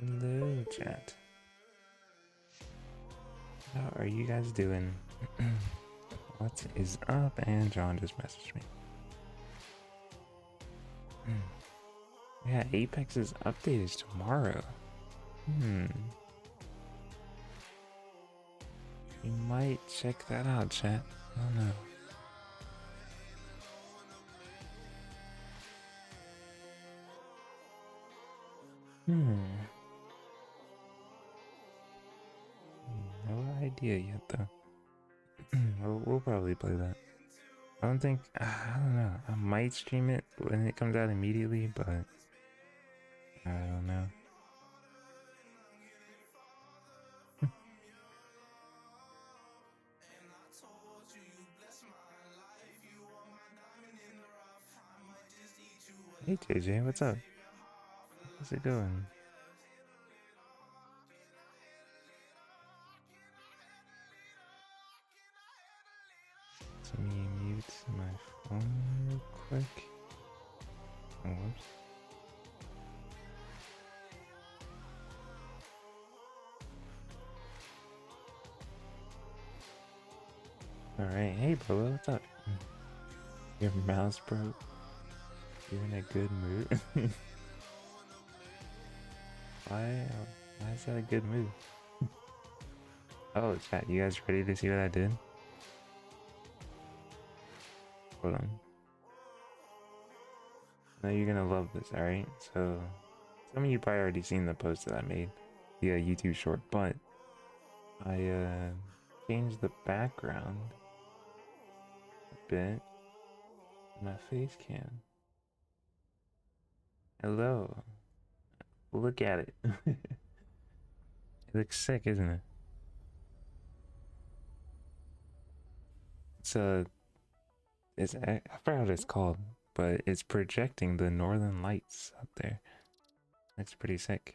Hello, chat. How are you guys doing? What is up? And John just messaged me. Yeah, Apex's update is tomorrow. You might check that out, chat. I don't know. No idea yet, though. we'll probably play that. I don't think, I don't know. I might stream it when it comes out immediately, but I don't know. Hey JJ, what's up? How's it going? Let me mute my phone real quick. Oh, whoops. Alright, hey bro, what's up? Your mouse broke. You're in a good mood. why is that a good mood? Oh, chat, you guys ready to see what I did? Hold on. Now you're gonna love this, alright? So, some of you probably already seen the post that I made. The YouTube short, but I changed the background a bit. My face cam. Hello. Look at it. It looks sick, isn't it? I forgot what it's called, but it's projecting the northern lights up there. That's pretty sick.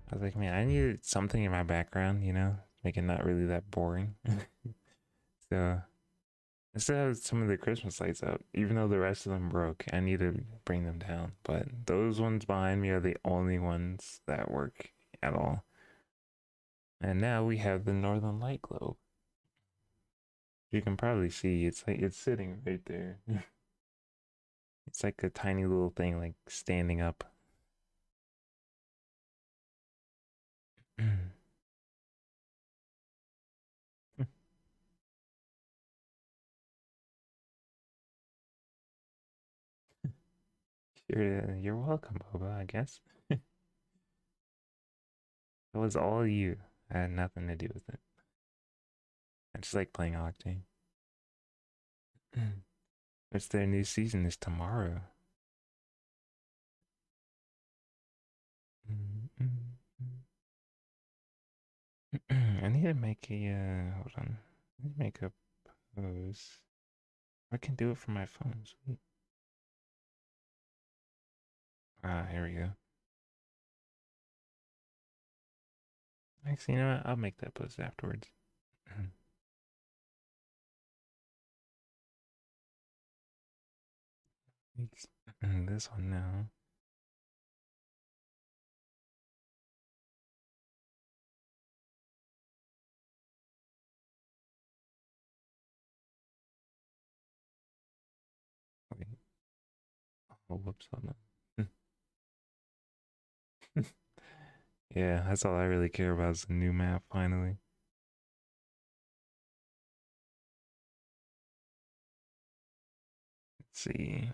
I was like, man, I needed something in my background, you know, make it not really that boring. So instead of some of the Christmas lights up, even though the rest of them broke, I need to bring them down. But those ones behind me are the only ones that work at all. And now we have the northern light globe. You can probably see it's like it's sitting right there. It's like a tiny little thing like standing up. You're welcome, Boba, I guess. It was all you. I had nothing to do with it. I just like playing Octane. It's their new season is tomorrow. I need to make a hold on. I need to make a pose. I can do it from my phone. Sweet. Ah, here we go. Actually, you know what? I'll make that post afterwards. This one now. Wait. Oh, whoops, hold on. Yeah, that's all I really care about is the new map finally. Let's see.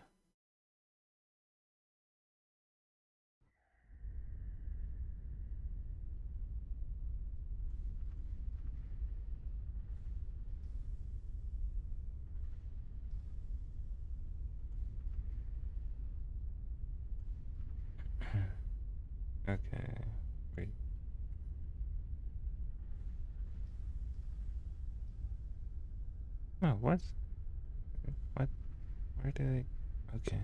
Okay, wait. Oh, what? What? Where did I? Okay.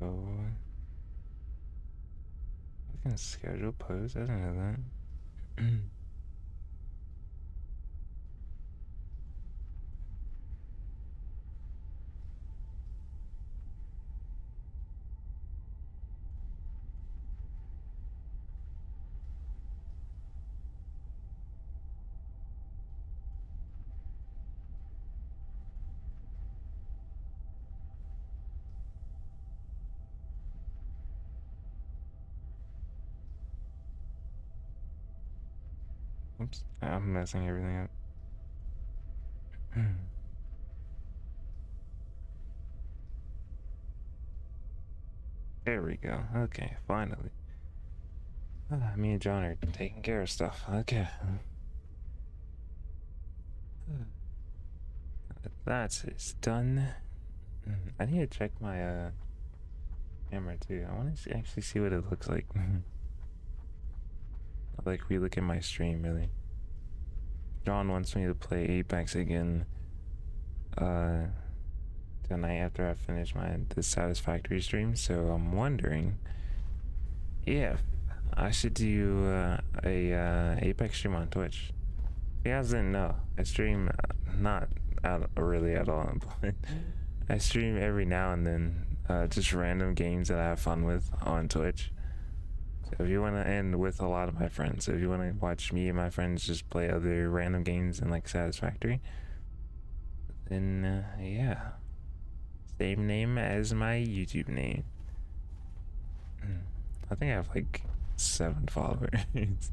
Oh, I can schedule posts. I didn't know that. Oops, I'm messing everything up. There we go. Okay, finally. Me and John are taking care of stuff. Okay. That is done. I need to check my camera too. I want to actually see what it looks like. Like relook at my stream really. John wants me to play Apex again tonight after I finish this Satisfactory stream, so I'm wondering if I should do a Apex stream on Twitch. If you guys didn't know, I stream not really at all, but I stream every now and then just random games that I have fun with on Twitch. So if you want to end with a lot of my friends, so if you want to watch me and my friends just play other random games in like Satisfactory, then yeah, same name as my YouTube name. I think I have like 7 followers.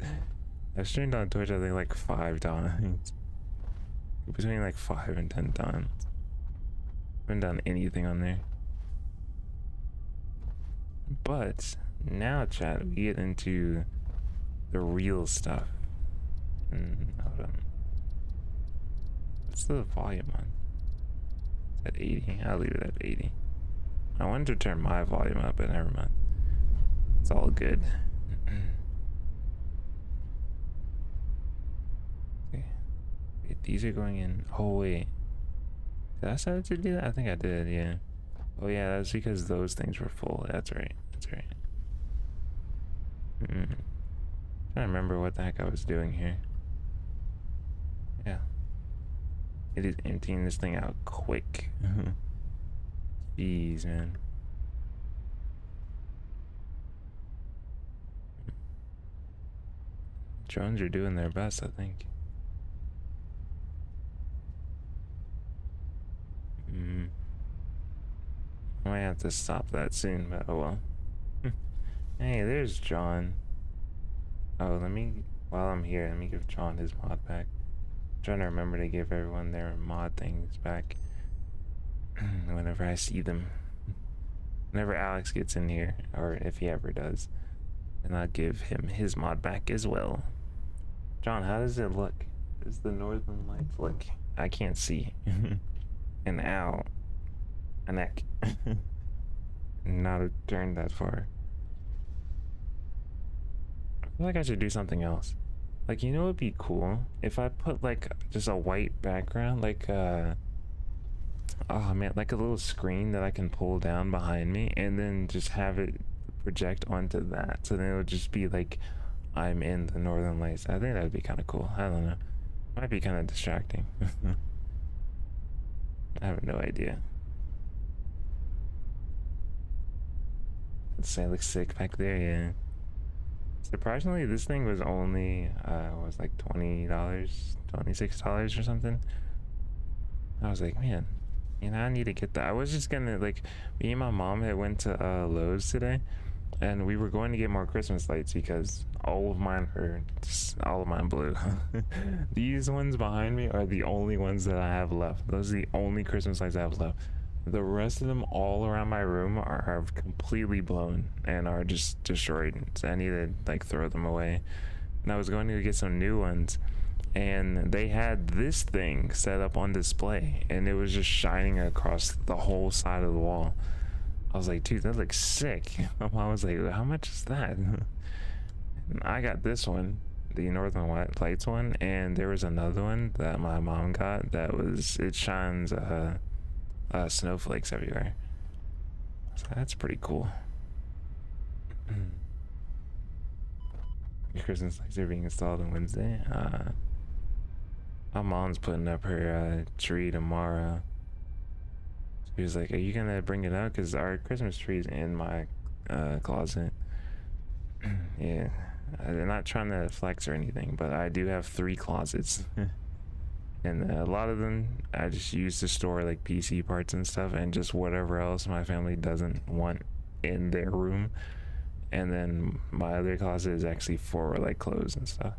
I've streamed on Twitch I think like 5 times. Between like 5 and 10 times. I haven't done anything on there. But now, chat, we get into the real stuff. Hold on. What's the volume on? It's at 80. I'll leave it at 80. I wanted to turn my volume up, but never mind. It's all good. Okay. Wait, these are going in. Oh, wait. Did I start to do that? I think I did, yeah. Oh, yeah, that's because those things were full. That's right. That's right. Trying to remember what the heck I was doing here. Yeah. It is emptying this thing out quick. Jeez, man. Drones are doing their best, I think. I might have to stop that soon, but oh well. Hey, there's John. Oh, while I'm here, let me give John his mod back. I'm trying to remember to give everyone their mod things back whenever I see them. Whenever Alex gets in here, or if he ever does, and I'll give him his mod back as well. John, how does it look? Does the northern lights look? I can't see. And ow. A neck. Not turned that far. I feel like I should do something else. Like, you know, it'd be cool if I put like just a white background, like oh man, like a little screen that I can pull down behind me, and then just have it project onto that. So then it would just be like I'm in the northern lights. I think that'd be kind of cool. I don't know. Might be kind of distracting. I have no idea. Let's say it looks sick back there, yeah. Surprisingly, this thing was only was like $20, $26 or something. I was like, man, you know, I need to get that. I was just gonna, like, me and my mom had went to Lowe's today, and we were going to get more Christmas lights because all of mine blew. These ones behind me are the only ones that I have left. Those are the only Christmas lights I have left. The rest of them all around my room are completely blown and are just destroyed. So I need to like throw them away. And I was going to get some new ones, and they had this thing set up on display, and it was just shining across the whole side of the wall. I was like, dude, that looks sick. I was like, how much is that? And I got this one, the Northern Lights one, and there was another one that my mom got it shines snowflakes everywhere. So that's pretty cool. Christmas lights are being installed on Wednesday. My mom's putting up her tree tomorrow. She was like, are you gonna bring it up? Because our Christmas tree is in my closet. Yeah, I'm not trying to flex or anything, but I do have 3 closets. And a lot of them I just use to store like PC parts and stuff, and just whatever else my family doesn't want in their room. And then my other closet is actually for like clothes and stuff.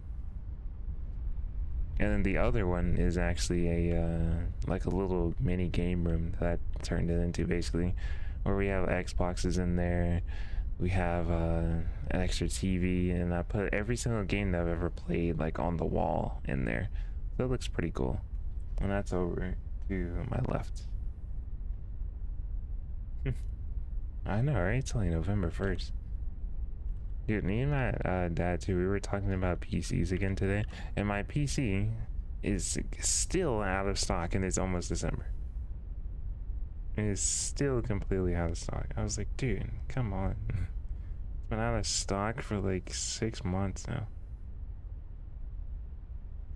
And then the other one is actually a like a little mini game room that I turned it into, basically, where we have Xboxes in there. We have an extra TV, and I put every single game that I've ever played like on the wall in there. So it looks pretty cool. And that's over to my left. I know, right? It's only November 1st. Dude, me and my dad too, we were talking about PCs again today, and my PC is still out of stock, and it's almost December. It is still completely out of stock. I was like, dude, come on. It's been out of stock for like 6 months now.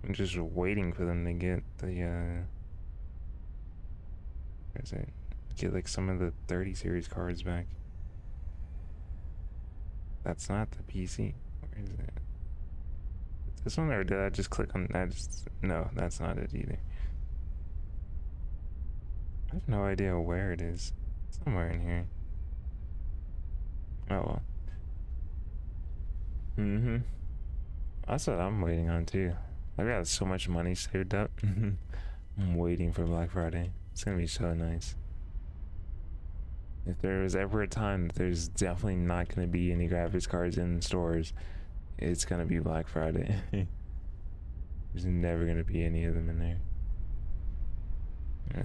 I'm just waiting for them to get the what is it? Get like some of the 30 series cards back. That's not the PC. Where is it? This one, or did I just click on that? No, that's not it either. I have no idea where it is. Somewhere in here. Oh well. That's what I'm waiting on too. I've got so much money saved up. I'm waiting for Black Friday. It's gonna be so nice. If there was ever a time that there's definitely not gonna be any graphics cards in stores, it's gonna be Black Friday. There's never gonna be any of them in there.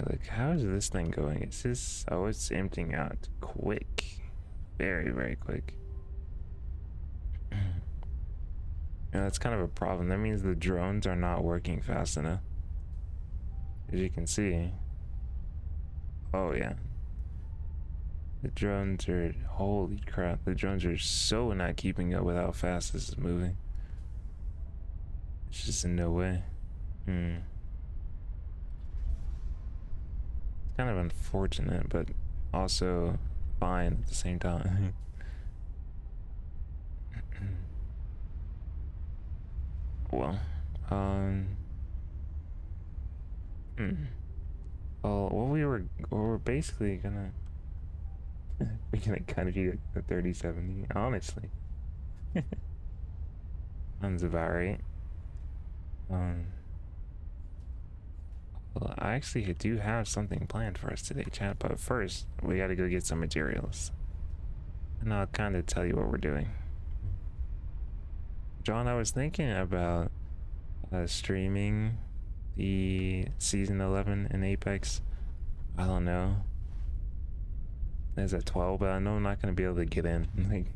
Like, how is this thing going? It's just, oh, it's emptying out quick. Very, very quick. And that's kind of a problem. That means the drones are not working fast enough. As you can see. Oh, yeah. The drones are, holy crap. The drones are so not keeping up with how fast this is moving. It's just in no way. It's kind of unfortunate, but also fine at the same time. Well, well, we're basically gonna we're gonna kind of do the 3070, honestly. Sounds about right. Well, I actually do have something planned for us today, chat, but first we gotta go get some materials. And I'll kind of tell you what we're doing. John, I was thinking about streaming the season 11 in Apex. I don't know. There's a 12, but I know I'm not gonna be able to get in. Like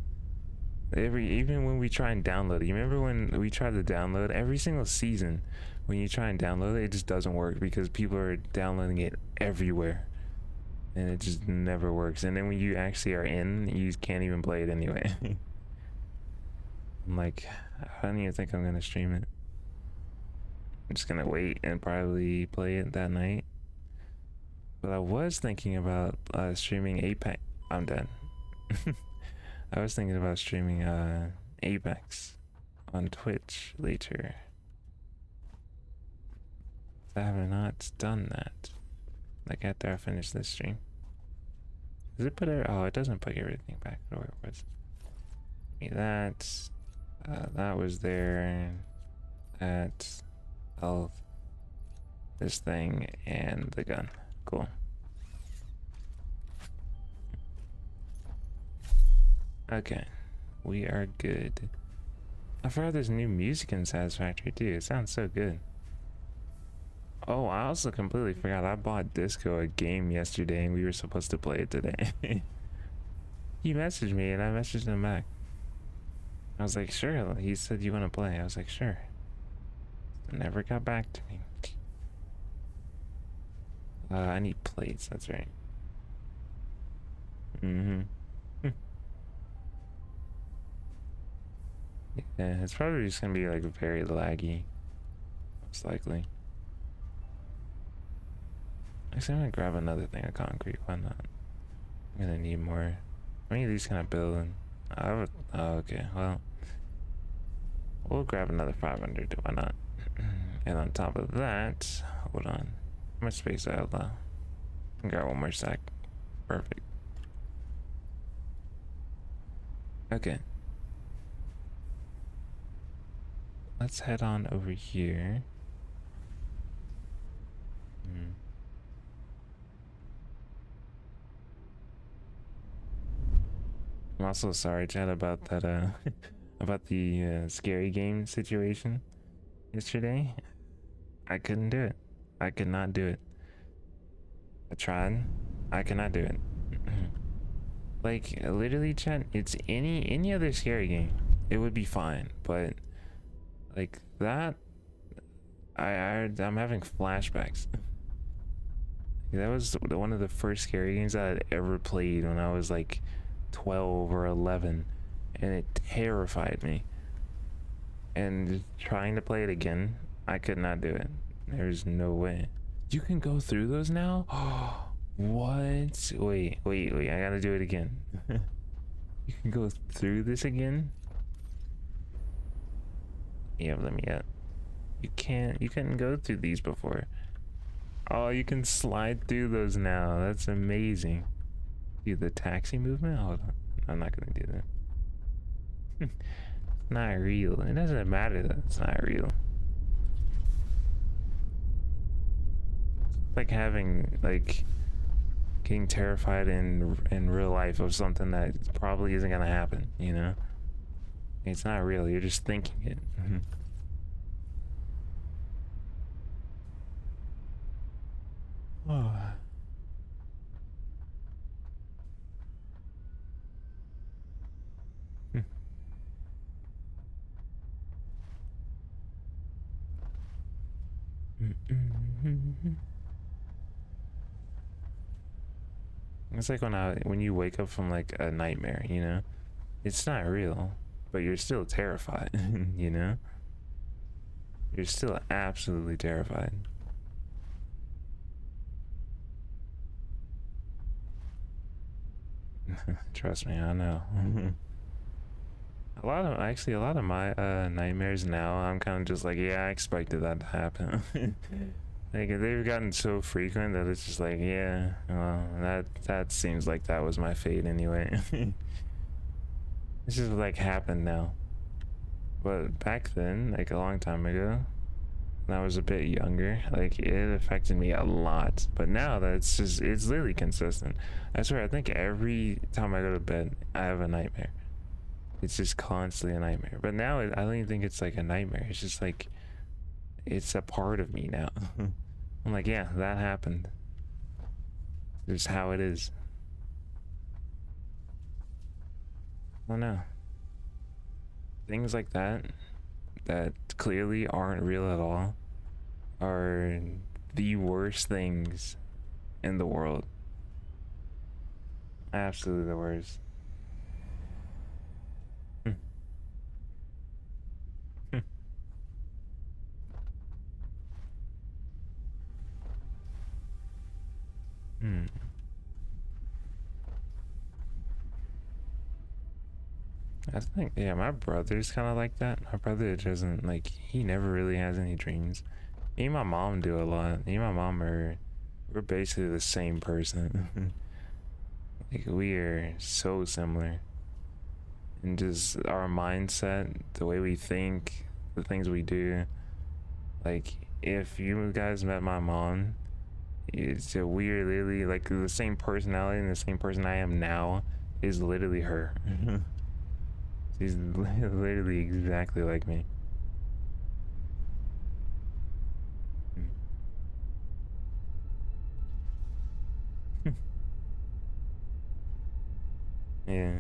even when we try and download it, you remember when we tried to download every single season? When you try and download it, it just doesn't work because people are downloading it everywhere, and it just never works. And then when you actually are in, you can't even play it anyway. I'm like, I don't even think I'm gonna stream it. I'm just gonna wait and probably play it that night. But I was thinking about streaming Apex. I'm done. I was thinking about streaming Apex on Twitch later. I have not done that. Like after I finish this stream. Does it put it? Oh, it doesn't put everything back to where it was. Give me that. That was there. That. Health. This thing and the gun. Cool. Okay, we are good. I forgot there's new music in Satisfactory too. It sounds so good. Oh, I also completely forgot I bought Disco a game yesterday and we were supposed to play it today. He messaged me and I messaged him back. I was like, sure. He said, you want to play? I was like, sure. Never got back to me. I need plates, that's right. Yeah, it's probably just gonna be like very laggy. Most likely. Actually, I'm gonna grab another thing of concrete. Why not? I'm gonna need more. How many of these can I build? Oh, okay. Well, we'll grab another 500. Why not? And on top of that, hold on. How much space I have left? I can grab one more sack. Perfect. Okay. Let's head on over here. I'm also sorry, Chad, about that, about the scary game situation yesterday. I couldn't do it. I could not do it. I tried. I cannot do it. Like, literally, Chad, it's any other scary game. It would be fine, but like that, I'm having flashbacks. That was one of the first scary games that I'd ever played when I was like 12 or 11, and it terrified me. And trying to play it again, I could not do it. There's no way. You can go through those now? Oh, what? Wait, I gotta do it again. You can go through this again? Yeah, let me out. You couldn't go through these before. Oh, you can slide through those now. That's amazing. Dude, the taxi movement? Hold on. I'm not gonna do that. It's not real. It doesn't matter that it's not real. Like having, like, getting terrified in real life of something that probably isn't gonna happen, you know? It's not real. You're just thinking it. Oh. It's like when you wake up from like a nightmare, you know? It's not real, but you're still terrified, you know? You're still absolutely terrified. Trust me, I know. A lot of my nightmares now, I'm kind of just like, yeah, I expected that to happen. Like they've gotten so frequent that it's just like, yeah, well, that seems like that was my fate anyway. This just like happened now. But back then, like a long time ago, when I was a bit younger, like it affected me a lot. But now that it's literally consistent. I swear, I think every time I go to bed, I have a nightmare. It's just constantly a nightmare. But now I don't even think it's like a nightmare. It's just like it's a part of me now. I'm like, yeah, that happened. It's how it is. I don't know. Things like that clearly aren't real at all are the worst things in the world. Absolutely the worst. Hmm. I think, yeah, my brother's kind of like that. My brother doesn't, like, he never really has any dreams. Me and my mom do a lot. Me and my mom we're basically the same person. Like, we are so similar. And just our mindset, the way we think, the things we do. Like, if you guys met my mom, it's a weird, literally, like, the same personality and the same person I am now is literally her. She's literally exactly like me. Yeah.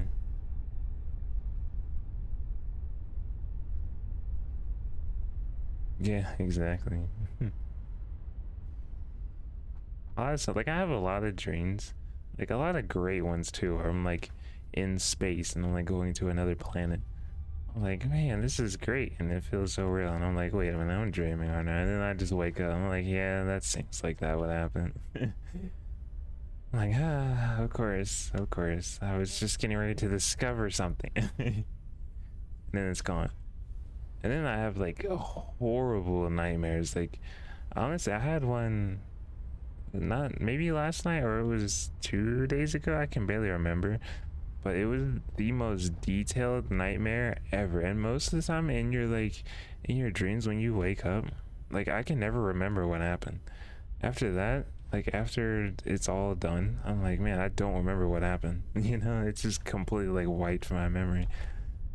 Yeah, exactly. A lot of stuff. Like I have a lot of dreams, like a lot of great ones too. Where I'm like in space and I'm like going to another planet. I'm like, man, this is great, and it feels so real. And I'm like, wait a minute, I'm dreaming, aren't I? And then I just wake up. I'm like, yeah, that seems like that would happen. I'm like, of course, of course. I was just getting ready to discover something, and then it's gone. And then I have like horrible nightmares. Like, honestly, I had one not maybe last night or it was 2 days ago. I can barely remember, but it was the most detailed nightmare ever. And most of the time in your like in your dreams when you wake up, like I can never remember what happened. After that, Like after it's all done, I'm like, man, I don't remember what happened. You know, it's just completely like wiped from my memory.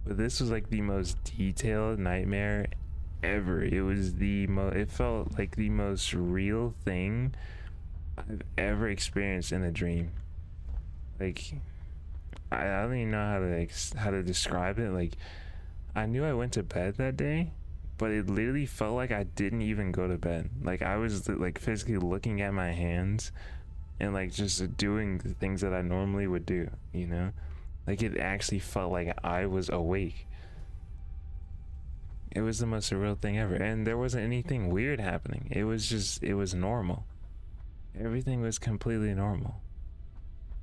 But this was like the most detailed nightmare ever. It was it felt like the most real thing I've ever experienced in a dream. Like I don't even know how to how to describe it. Like I knew I went to bed that day, but it literally felt like I didn't even go to bed. Like I was like physically looking at my hands and like just doing the things that I normally would do, you know? Like it actually felt like I was awake. It was the most surreal thing ever. And there wasn't anything weird happening. It was normal. Everything was completely normal.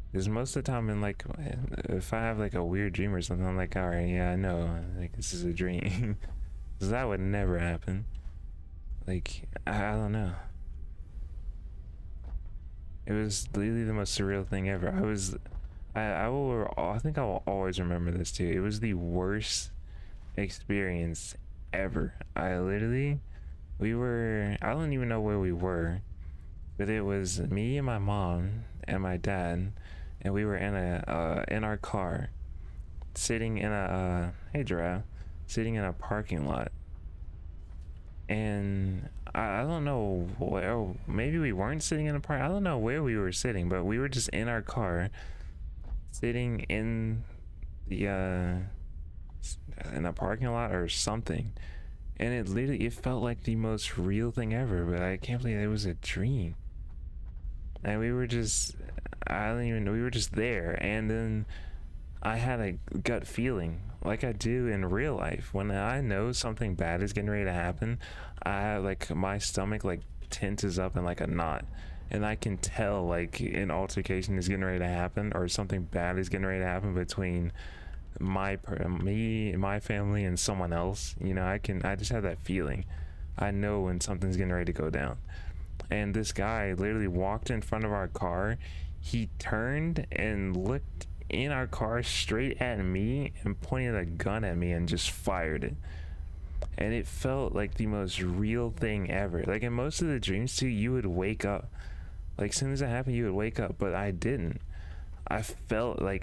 Because most of the time, in like, if I have like a weird dream or something, I'm like, all right, yeah, I know, like this is a dream. Because that would never happen. Like, I don't know. It was literally the most surreal thing ever. I think I will always remember this too. It was the worst experience ever. I don't even know where we were, but it was me and my mom and my dad, and we were in our car, sitting in a hey giraffe, sitting in a parking lot, and I don't know where. Maybe we weren't sitting in a park. I don't know where we were sitting, but we were just in our car, sitting the in a parking lot or something, and it felt like the most real thing ever. But I can't believe it was a dream. And we were just, I don't even know, we were just there. And then I had a gut feeling like I do in real life. When I know something bad is getting ready to happen, I like my stomach like tenses up in like a knot. And I can tell like an altercation is getting ready to happen or something bad is getting ready to happen between my family and someone else. You know, I just have that feeling. I know when something's getting ready to go down. And this guy literally walked in front of our car. He turned and looked in our car straight at me and pointed a gun at me and just fired it. And it felt like the most real thing ever. Like in most of the dreams too, you would wake up. Like as soon as it happened, you would wake up, but I didn't. I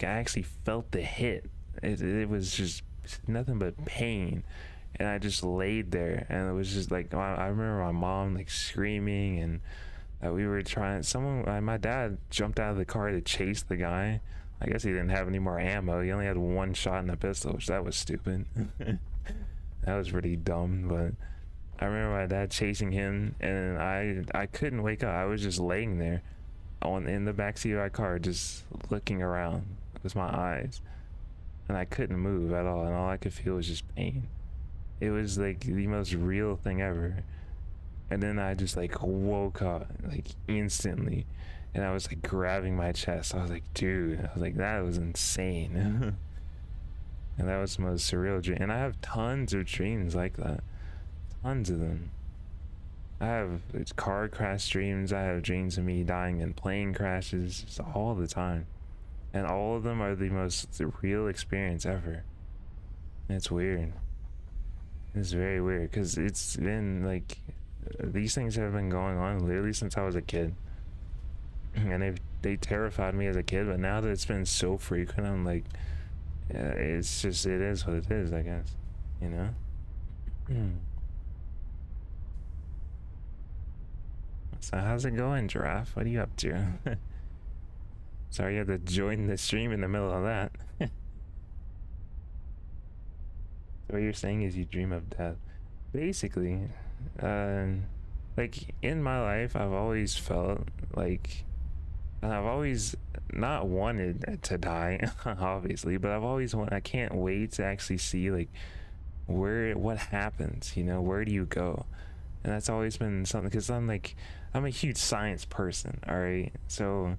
actually felt the hit. It was just nothing but pain. And I just laid there, and it was just like I remember my mom like screaming, and we were trying. My dad jumped out of the car to chase the guy. I guess he didn't have any more ammo. He only had one shot in the pistol, which that was stupid. That was pretty dumb. But I remember my dad chasing him, and I couldn't wake up. I was just laying there, in the backseat of my car, just looking around with my eyes, and I couldn't move at all, and all I could feel was just pain. It was like the most real thing ever. And then I just like woke up like instantly, and I was like grabbing my chest. I was like, dude, I was like, that was insane. And that was the most surreal dream. And I have tons of dreams like that. Tons of them. I have car crash dreams. I have dreams of me dying in plane crashes just all the time. And all of them are the most real experience ever. And it's weird. It's very weird because it's been like these things have been going on literally since I was a kid, and they terrified me as a kid. But now that it's been so frequent, I'm like, it's just it is what it is, I guess, you know. So how's it going, Giraffe? What are you up to? Sorry you had to join the stream in the middle of that. What you're saying is you dream of death. Basically, like in my life, I've always felt like, and I've always not wanted to die, obviously, but I can't wait to actually see like what happens, you know, where do you go? And that's always been something, because I'm a huge science person, all right? So,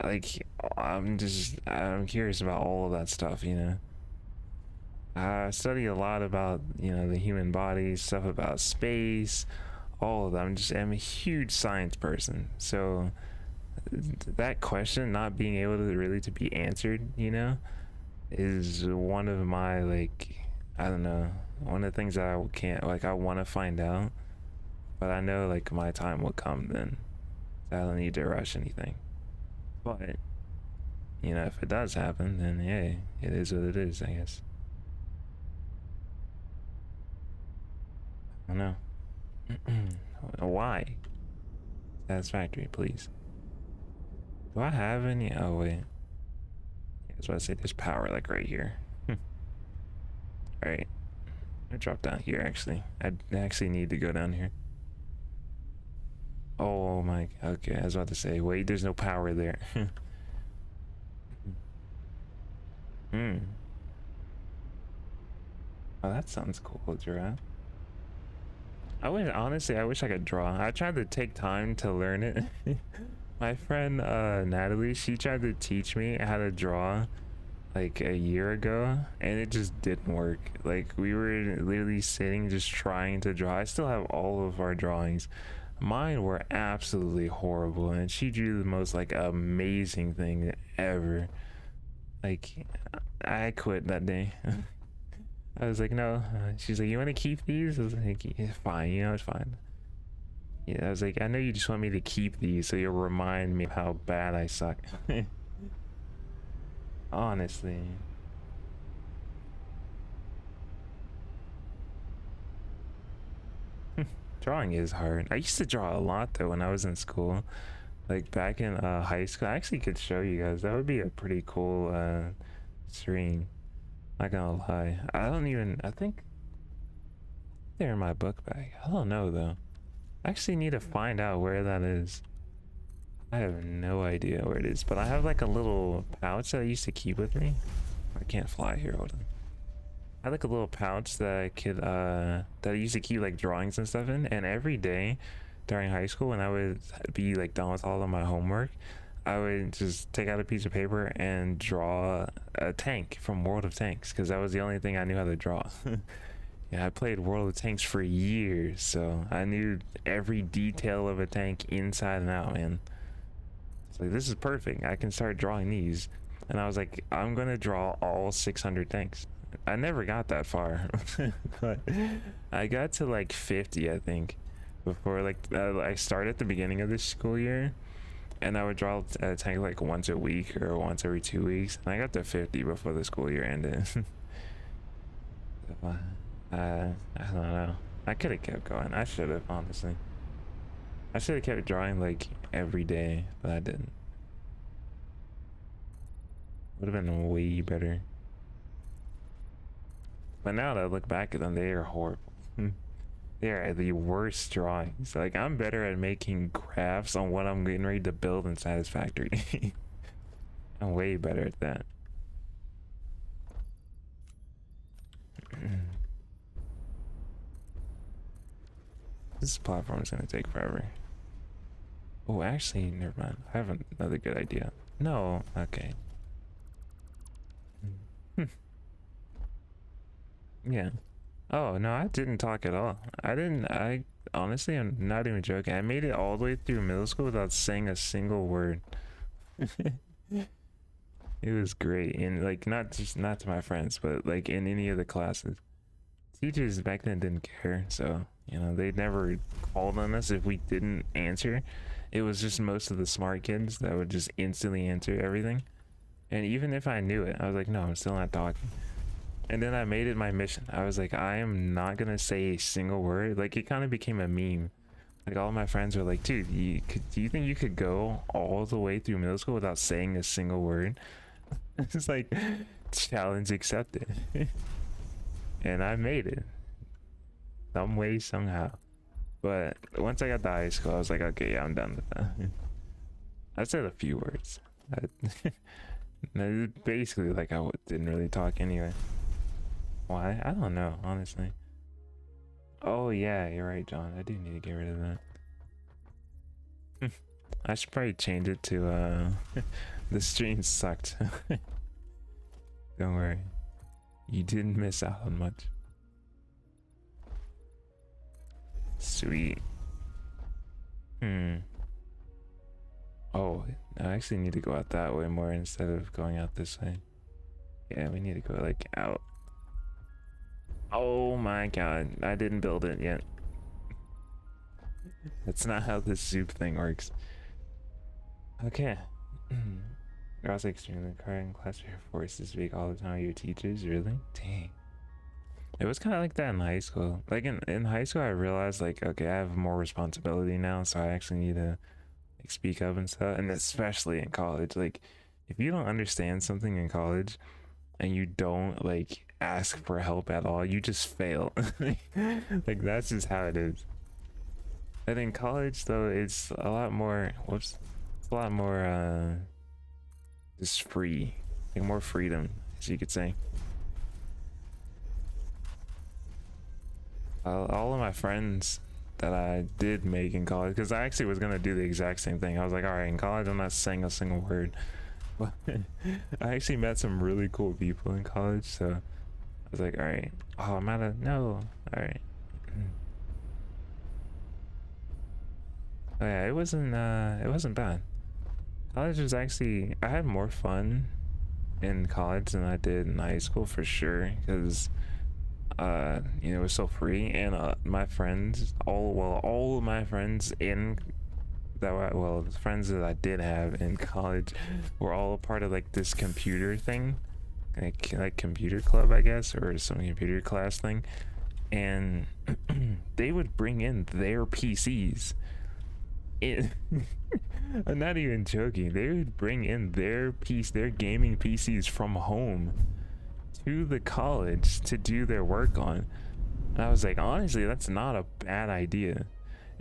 like, I'm curious about all of that stuff, you know? I study a lot about, you know, the human body, stuff about space, all of that. I'm a huge science person. So that question not being able to really to be answered, you know, is one of my like, I don't know, one of the things that I want to find out, but I know like my time will come then. So I don't need to rush anything. But, you know, if it does happen, then hey, it is what it is, I guess. I don't know. Why? Satisfactory, please. Do I have any? Oh, wait. I was about to say there's power like right here. Alright. I drop down here actually. I actually need to go down here. Oh my, okay, I was about to say, wait, there's no power there. Hmm. Oh, that sounds cool, giraffe. Honestly, I wish I could draw. I tried to take time to learn it. My friend Natalie, she tried to teach me how to draw like a year ago, and it just didn't work. Like, we were literally sitting just trying to draw. I still have all of our drawings. Mine were absolutely horrible, and she drew the most like amazing thing ever. Like, I quit that day. I was like, no. She's like, you want to keep these? I was like, yeah, fine, you know, it's fine. Yeah, I was like, I know you just want me to keep these so you'll remind me of how bad I suck. Honestly. Drawing is hard. I used to draw a lot though when I was in school. Like back in high school. I actually could show you guys. That would be a pretty cool stream. Not gonna lie. I think they're in my book bag. I don't know though. I actually need to find out where that is. I have no idea where it is, but I have like a little pouch that I used to keep with me. I can't fly here, hold on. I had like a little pouch that I could that I used to keep like drawings and stuff in, and every day during high school when I would be like done with all of my homework, I would just take out a piece of paper and draw a tank from World of Tanks, because that was the only thing I knew how to draw. Yeah, I played World of Tanks for years, so I knew every detail of a tank inside and out, man. It's like, this is perfect. I can start drawing these. And I was like, I'm gonna draw all 600 tanks. I never got that far, but I got to like 50, I think, before like I started at the beginning of this school year, and I would draw a tank like once a week or once every 2 weeks, and I got to 50 before the school year ended. I don't know. I could have kept going. I should have, honestly. I should have kept drawing like every day, but I didn't. Would have been way better. But now that I look back at them, they are horrible. They are the worst drawings. Like, I'm better at making graphs on what I'm getting ready to build in Satisfactory. I'm way better at that. This platform is gonna take forever. Oh, actually, never mind. I have another good idea. No, okay. Yeah. Oh, no, I didn't talk at all. I honestly, I'm not even joking. I made it all the way through middle school without saying a single word. It was great. And like, not to my friends, but like in any of the classes. Teachers back then didn't care, so, you know, they never called on us if we didn't answer. It was just most of the smart kids that would just instantly answer everything. And even if I knew it, I was like, no, I'm still not talking. And then I made it my mission. I was like, I am not gonna say a single word. Like, it kind of became a meme. Like, all my friends were like, dude, do you think you could go all the way through middle school without saying a single word? It's like, challenge accepted. And I made it. Some way, somehow. But once I got to high school, I was like, okay, yeah, I'm done with that. I said a few words. Basically, like, I didn't really talk anyway. Why? I don't know, honestly. Oh, yeah, you're right, John. I do need to get rid of that. I should probably change it to, the stream sucked. Don't worry. You didn't miss out on much. Sweet. Oh, I actually need to go out that way more instead of going out this way. Yeah, we need to go like out. Oh my god, I didn't build it yet. That's not how this soup thing works. Okay. I was extremely quiet in class. You're forced to speak all the time with your teachers. Really? Dang. It was kind of like that in high school. Like in high school, I realized like, okay, I have more responsibility now, so I actually need to like speak up and stuff. And especially in college, like if you don't understand something in college and you don't like ask for help at all, you just fail. Like that's just how it is. And in college though, it's a lot more. Whoops, it's a lot more just free, like more freedom, as you could say. All of my friends that I did make in college, because I actually was gonna do the exact same thing. I was like, all right, in college, I'm not saying a single word. But I actually met some really cool people in college, so I was like, all right, oh, I'm out of no, all right. Oh, yeah, it wasn't bad. College was actually I had more fun in college than I did in high school for sure, because it was so free. And my friends, all of my friends in that were, well, the friends that I did have in college were all a part of like this computer thing, like computer club, I guess, or some computer class thing. And they would bring in their PCs. I'm not even joking. They would bring in their gaming PCs from home to the college to do their work on. And I was like, honestly, that's not a bad idea.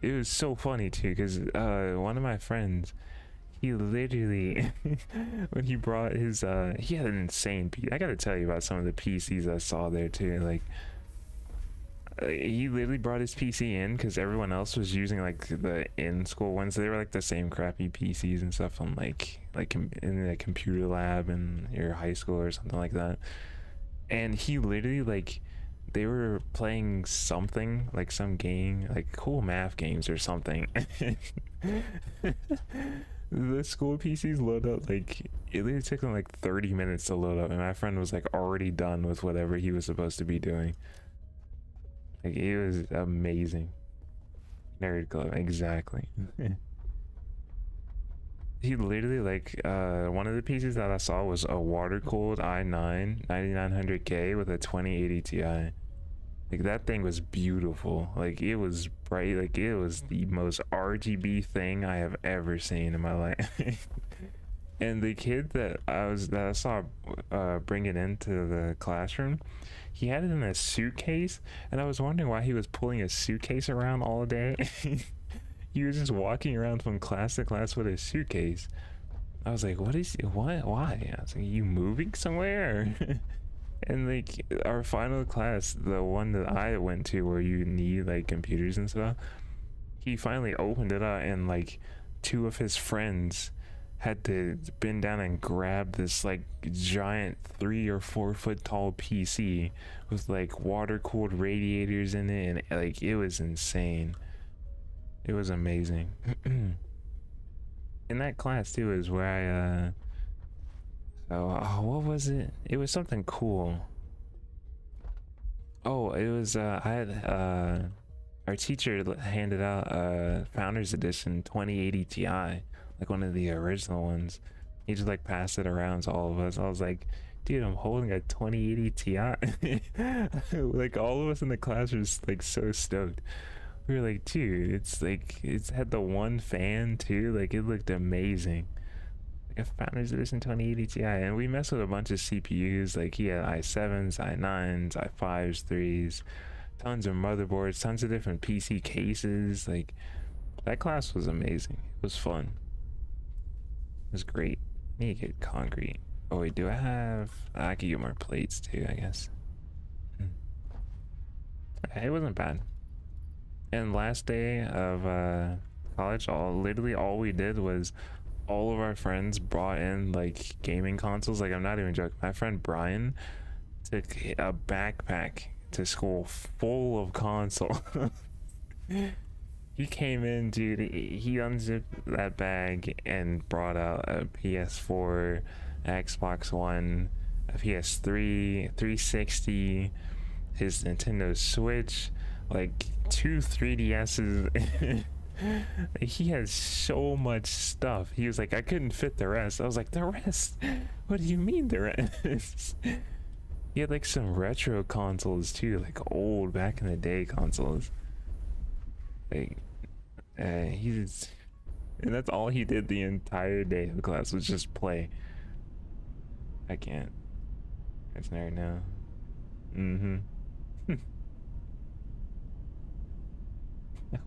It was so funny too, because one of my friends, he literally, when he brought his, he had an insane I gotta tell you about some of the PCs I saw there too. Like, he literally brought his PC in because everyone else was using like the in school ones. They were like the same crappy PCs and stuff from like in the computer lab in your high school or something like that. And he literally like they were playing something like some game like cool math games or something. The school PCs load up like it literally took them like 30 minutes to load up, and my friend was like already done with whatever he was supposed to be doing. Like it was amazing. Nerd club, exactly. He literally like one of the pieces that I saw was a water cooled i9 9900K with a 2080 Ti. Like that thing was beautiful. Like it was bright. Like it was the most RGB thing I have ever seen in my life. And the kid that I saw bring it into the classroom, he had it in a suitcase, and I was wondering why he was pulling a suitcase around all day. He was just walking around from class to class with a suitcase. I was like, what, why? I was like, you moving somewhere? And like our final class, the one that I went to where you need like computers and stuff, he finally opened it up, and like two of his friends had to bend down and grab this like giant 3 or 4 foot tall PC with like water cooled radiators in it, and like it was insane. It was amazing. In that class too is where what was it? It was something cool. Oh, it was I had our teacher handed out Founders Edition 2080 Ti, like one of the original ones. He just like passed it around to all of us. I was like, dude, I'm holding a 2080 Ti. Like all of us in the class were just like so stoked. We were like, dude, it's had the one fan too. Like it looked amazing. Like a Founders Edition 2080 Ti, and we messed with a bunch of CPUs. Like he had i7s, i9s, i5s, 3s, tons of motherboards, tons of different PC cases. Like that class was amazing. It was fun. It was great. I need to get concrete. Oh wait, do I have? I could get more plates too, I guess. Okay, it wasn't bad. And last day of college, literally all we did was all of our friends brought in like gaming consoles. Like I'm not even joking. My friend Brian took a backpack to school full of console. He came in, dude. He unzipped that bag and brought out a PS4, Xbox One, a PS3, 360, his Nintendo Switch, like 2 3DSs. He has so much stuff. He was like, I couldn't fit the rest. I was like, the rest? What do you mean the rest? He had like some retro consoles too, like old back in the day consoles. Like, he's, and that's all he did the entire day of the class was just play. I can't. It's nerd now. Mm-hmm.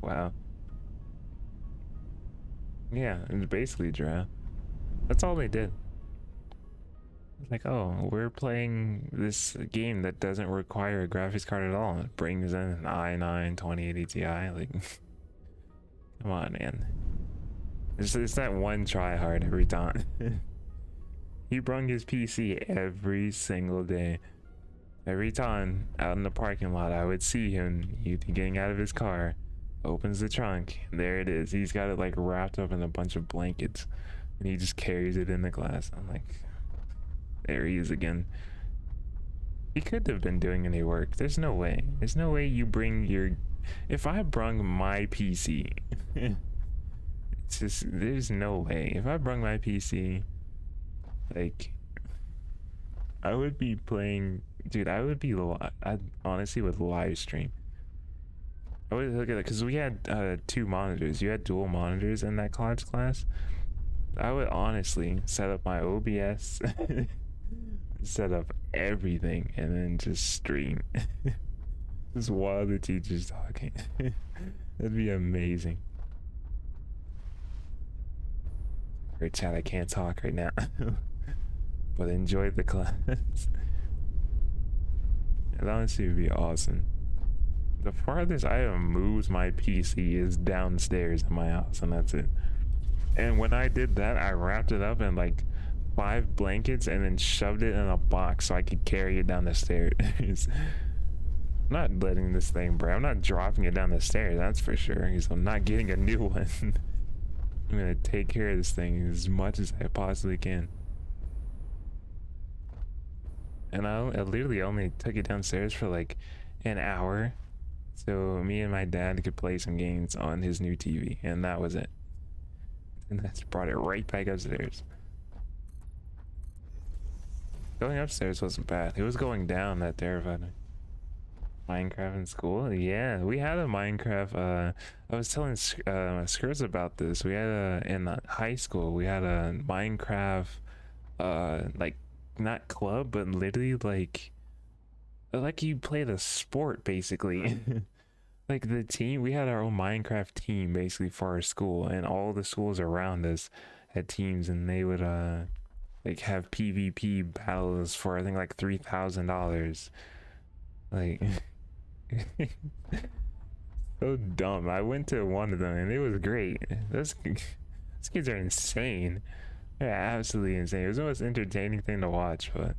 Wow. Yeah, it was basically draft. That's all they did. It's like, oh, we're playing this game that doesn't require a graphics card at all. It brings in an i9 2080 Ti. Like, come on, man. It's that one try hard every time. He brung his PC every single day. Every time out in the parking lot, I would see him getting out of his car, opens the trunk, and there it is. He's got it like wrapped up in a bunch of blankets, and he just carries it in the class. I'm like, there he is again. He could have been doing any work. There's no way. There's no way you bring your... If I brung my PC, it's just, there's no way. If I brung my PC, like, I would be playing... Dude, I would be... I honestly would live stream. I would look at it, because we had 2 monitors. You had dual monitors in that college class. I would honestly set up my OBS, set up everything, and then just stream. Just while the teacher's talking. That'd be amazing. Great chat, I can't talk right now. But enjoy the class. That honestly would be awesome. The farthest I have moved my PC is downstairs in my house, and that's it. And when I did that, I wrapped it up in like 5 blankets and then shoved it in a box so I could carry it down the stairs. I'm not letting this thing break. I'm not dropping it down the stairs, that's for sure, because I'm not getting a new one. I'm gonna take care of this thing as much as I possibly can. And I literally only took it downstairs for like an hour, so me and my dad could play some games on his new TV, and that was it. And that's brought it right back upstairs. Going upstairs wasn't bad. It was going down that terrified me. Minecraft in school? Yeah, we had a Minecraft. I was telling Skirts about this. We had in high school, we had a Minecraft, like, not club, but literally like you play the sport basically. Like the team, we had our own Minecraft team basically for our school, and all the schools around us had teams, and they would like have PvP battles for I think like $3,000. Like so dumb. I went to one of them and it was great. Those kids are insane. They're absolutely insane. It was the most entertaining thing to watch, but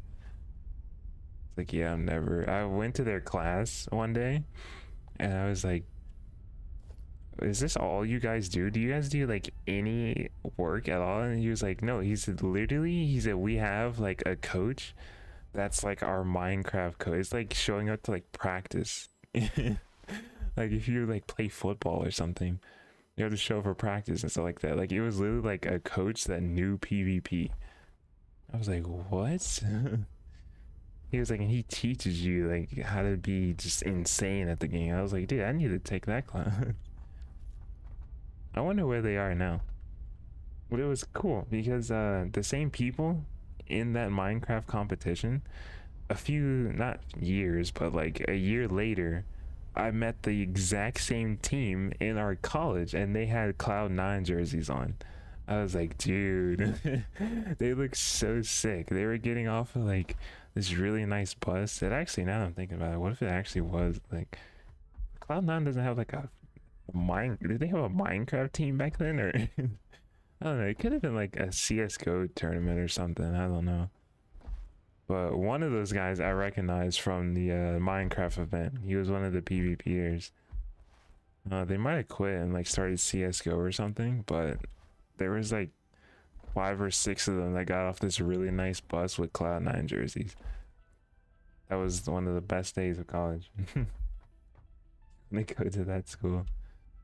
it's like, yeah, I went to their class one day and I was like, is this all you guys do? Do you guys do like any work at all? And he was like, no. He said we have like a coach that's like our Minecraft coach. It's like showing up to like practice. Like if you like play football or something, you have to show up for practice and stuff like that. Like it was literally like a coach that knew PvP. I was like, what? He was like, and he teaches you like how to be just insane at the game. I was like, dude, I need to take that class. I wonder where they are now. But it was cool because the same people in that Minecraft competition, a few, not years, but like a year later, I met the exact same team in our college and they had Cloud9 jerseys on. I was like, dude, they look so sick. They were getting off of like this really nice bus. It actually, now that I'm thinking about it, what if it actually was like Cloud9 doesn't have like a did they have a Minecraft team back then, or I don't know, it could have been like a CSGO tournament or something, I don't know. But one of those guys I recognized from the Minecraft event. He was one of the PvPers. They might have quit and like started CSGO or something, but there was like 5 or 6 of them that got off this really nice bus with Cloud9 jerseys. That was one of the best days of college. They go to that school.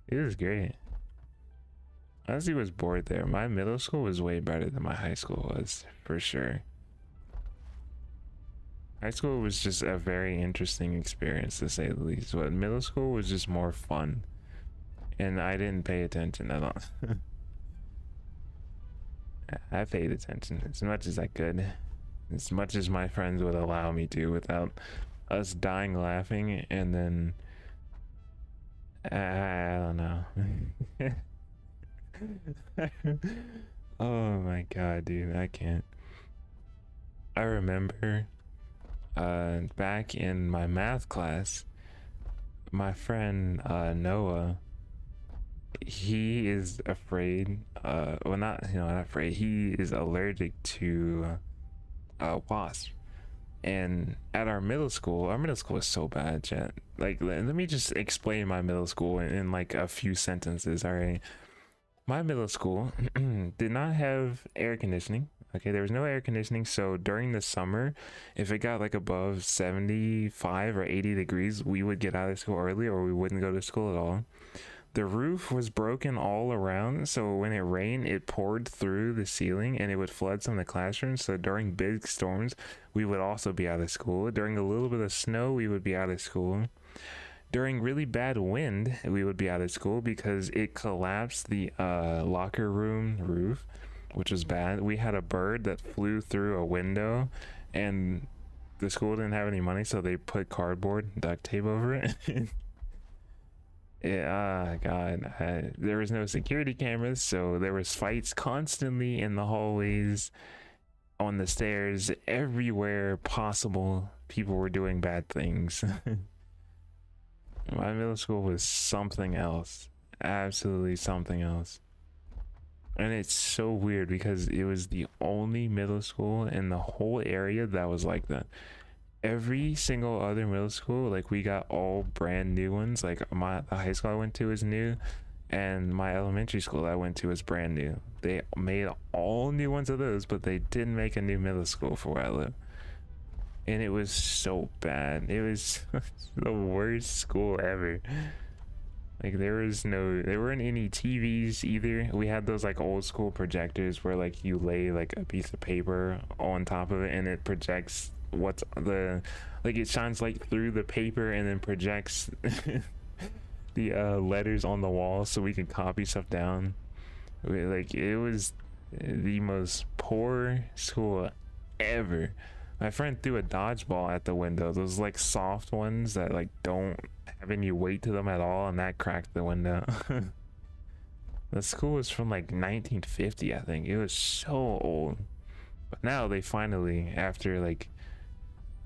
It was great. honestly was bored there. My middle school was way better than my high school was, for sure. High school was just a very interesting experience, to say the least, but middle school was just more fun, and I didn't pay attention at all. I paid attention as much as I could, as much as my friends would allow me to, without us dying laughing, and then I don't know. Oh my god, dude, I can't. I remember back in my math class, my friend Noah, he is afraid, well, not, not afraid, he is allergic to wasps. And at our middle school is so bad, chat. Like, let me just explain my middle school in like a few sentences. All right, my middle school did not have air conditioning. Okay, there was no air conditioning, so during the summer, if it got like above 75 or 80 degrees, we would get out of school early, or we wouldn't go to school at all. The roof was broken all around, so when it rained, it poured through the ceiling and it would flood some of the classrooms. So during big storms, we would also be out of school. During a little bit of snow, we would be out of school. During really bad wind, we would be out of school because it collapsed the locker room roof, which was bad. We had a bird that flew through a window, and the school didn't have any money, so they put cardboard duct tape over it. Yeah, God, there was no security cameras, so there was fights constantly in the hallways, on the stairs, everywhere possible. People were doing bad things. My middle school was something else, absolutely something else. And it's so weird because it was the only middle school in the whole area that was like that. Every single other middle school, like, we got all brand new ones. Like, the high school I went to is new, and my elementary school I went to is brand new. They made all new ones of those, but they didn't make a new middle school for where I live, and it was so bad. It was the worst school ever. Like, there weren't any TVs either. We had those like old school projectors where like you lay like a piece of paper on top of it and it projects what's like it shines light through the paper and then projects the letters on the wall so we can copy stuff down. Like, it was the most poor school ever. My friend threw a dodgeball at the window, those like soft ones that like don't have any weight to them at all, and that cracked the window. The school was from like 1950, I think. It was so old. But now they finally, after like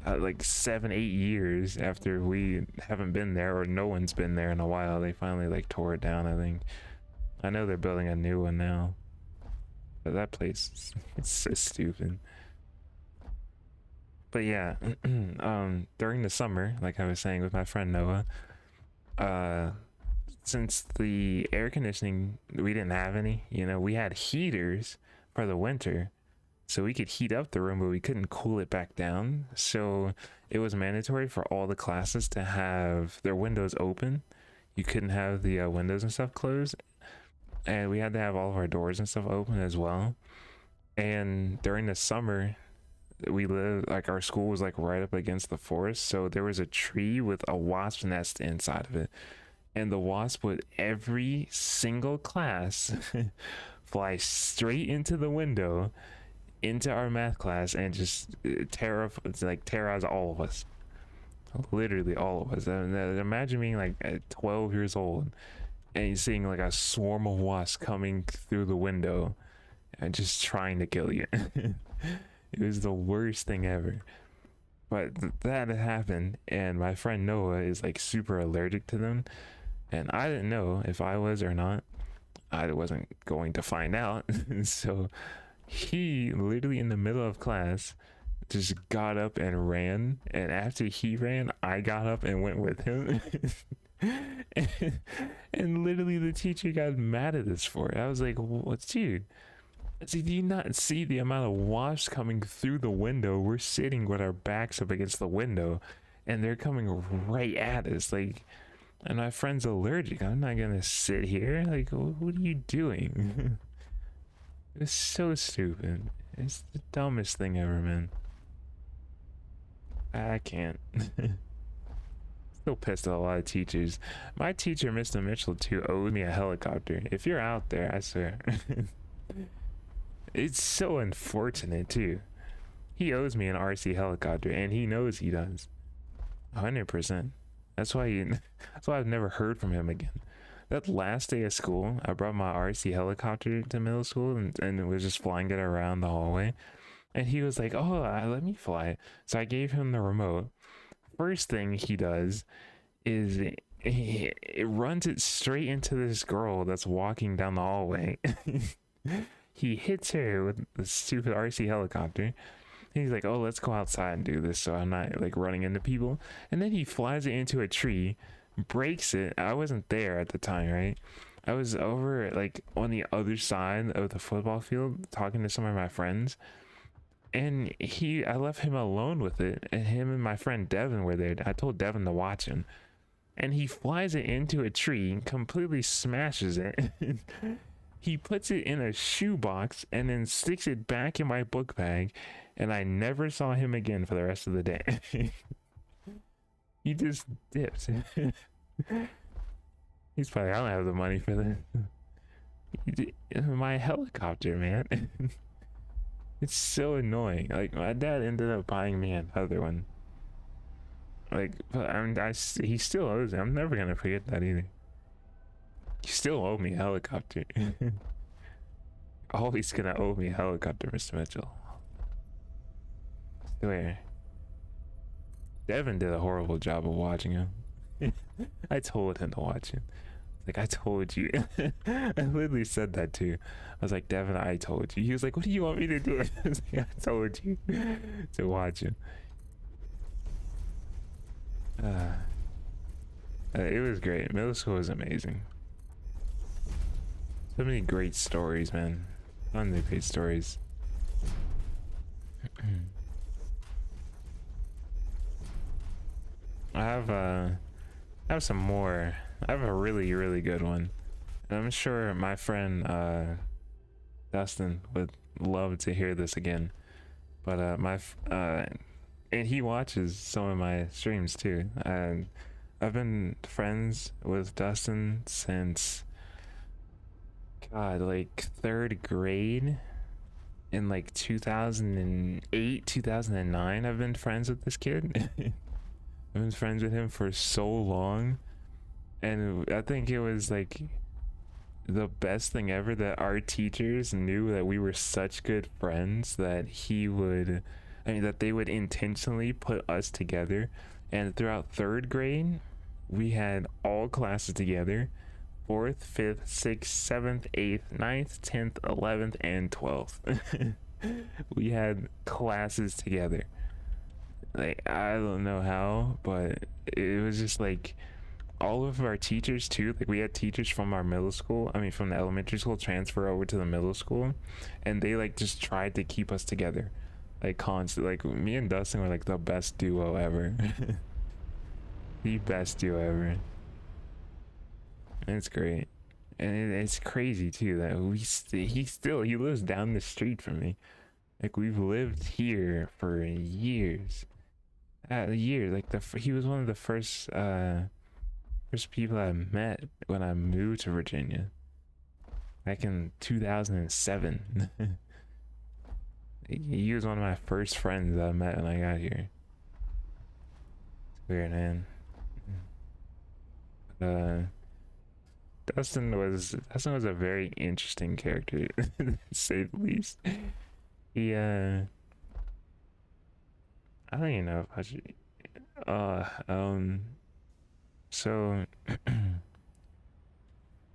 7-8 years after we haven't been there, or no one's been there in a while, they finally like tore it down, I think. I know they're building a new one now, but that place, it's so stupid. But yeah, during the summer, like I was saying with my friend Noah, since the air conditioning, we didn't have any, we had heaters for the winter, so we could heat up the room, but we couldn't cool it back down. So it was mandatory for all the classes to have their windows open. You couldn't have the windows and stuff closed, and we had to have all of our doors and stuff open as well. And during the summer, we lived, like, our school was like right up against the forest, so there was a tree with a wasp nest inside of it, and the wasp would every single class fly straight into the window into our math class and just terrorize all of us, literally all of us. And imagine being like 12 years old and seeing like a swarm of wasps coming through the window and just trying to kill you. It was the worst thing ever. But that had happened, and my friend Noah is like super allergic to them, and I didn't know if I was or not. I wasn't going to find out. So he literally in the middle of class just got up and ran, and after he ran, I got up and went with him. and literally the teacher got mad at us for it. I was like, "What's dude? See, do you not see the amount of wasps coming through the window? We're sitting with our backs up against the window, and they're coming right at us. Like, and my friend's allergic. I'm not gonna sit here. Like, what are you doing? It's so stupid. It's the dumbest thing ever, man. I can't. Still pissed at a lot of teachers. My teacher, Mr. Mitchell, too, owed me a helicopter. If you're out there, I swear. It's so unfortunate, too. He owes me an RC helicopter, and he knows he does. 100%. That's why I've never heard from him again. That last day of school, I brought my RC helicopter to middle school and was just flying it around the hallway. And he was like, oh, let me fly it. So I gave him the remote. First thing he does is it runs it straight into this girl that's walking down the hallway. He hits her with the stupid RC helicopter. He's like, oh, let's go outside and do this so I'm not like running into people. And then he flies it into a tree, breaks it. I wasn't there at the time, right? I was over like on the other side of the football field talking to some of my friends. And I left him alone with it. And him and my friend Devin were there. I told Devin to watch him. And he flies it into a tree and completely smashes it. He puts it in a shoebox and then sticks it back in my book bag. And I never saw him again for the rest of the day. He just dipped. He's probably, I don't have the money for this. My helicopter, man. It's so annoying. Like, my dad ended up buying me another one. Like, but he still owes me. I'm never gonna forget that either. You still owe me a helicopter. Always gonna owe me a helicopter, Mr. Mitchell. Swear. Devin did a horrible job of watching him. I told him to watch him. Like, I told you. I literally said that too. I was like, Devin, I told you. He was like, what do you want me to do? I was like, I told you to watch him. It was great. Middle school was amazing. So many great stories, man. Tons of great stories. I have some more. I have a really, really good one. And I'm sure my friend Dustin would love to hear this again. But and he watches some of my streams too. And I've been friends with Dustin since God, like 3rd grade. In like 2008, 2009, I've been friends with this kid. I've been friends with him for so long, and I think it was like the best thing ever that our teachers knew that we were such good friends that that they would intentionally put us together. And throughout 3rd grade, we had all classes together: 4th, 5th, 6th, 7th, 8th, 9th, 10th, 11th, and 12th. We had classes together. Like, I don't know how, but it was just like all of our teachers too. Like, we had teachers from our middle school, from the elementary school, transfer over to the middle school, and they like just tried to keep us together, like constant. Like, me and Dustin were like the best duo ever. The best duo ever. And it's great. And it's crazy too that he lives down the street from me. Like, we've lived here for years. Like, he was one of the first people I met when I moved to Virginia back in 2007. He was one of my first friends that I met when I got here. It's weird, man. Dustin was a very interesting character, to say the least. He I don't even know if I should. So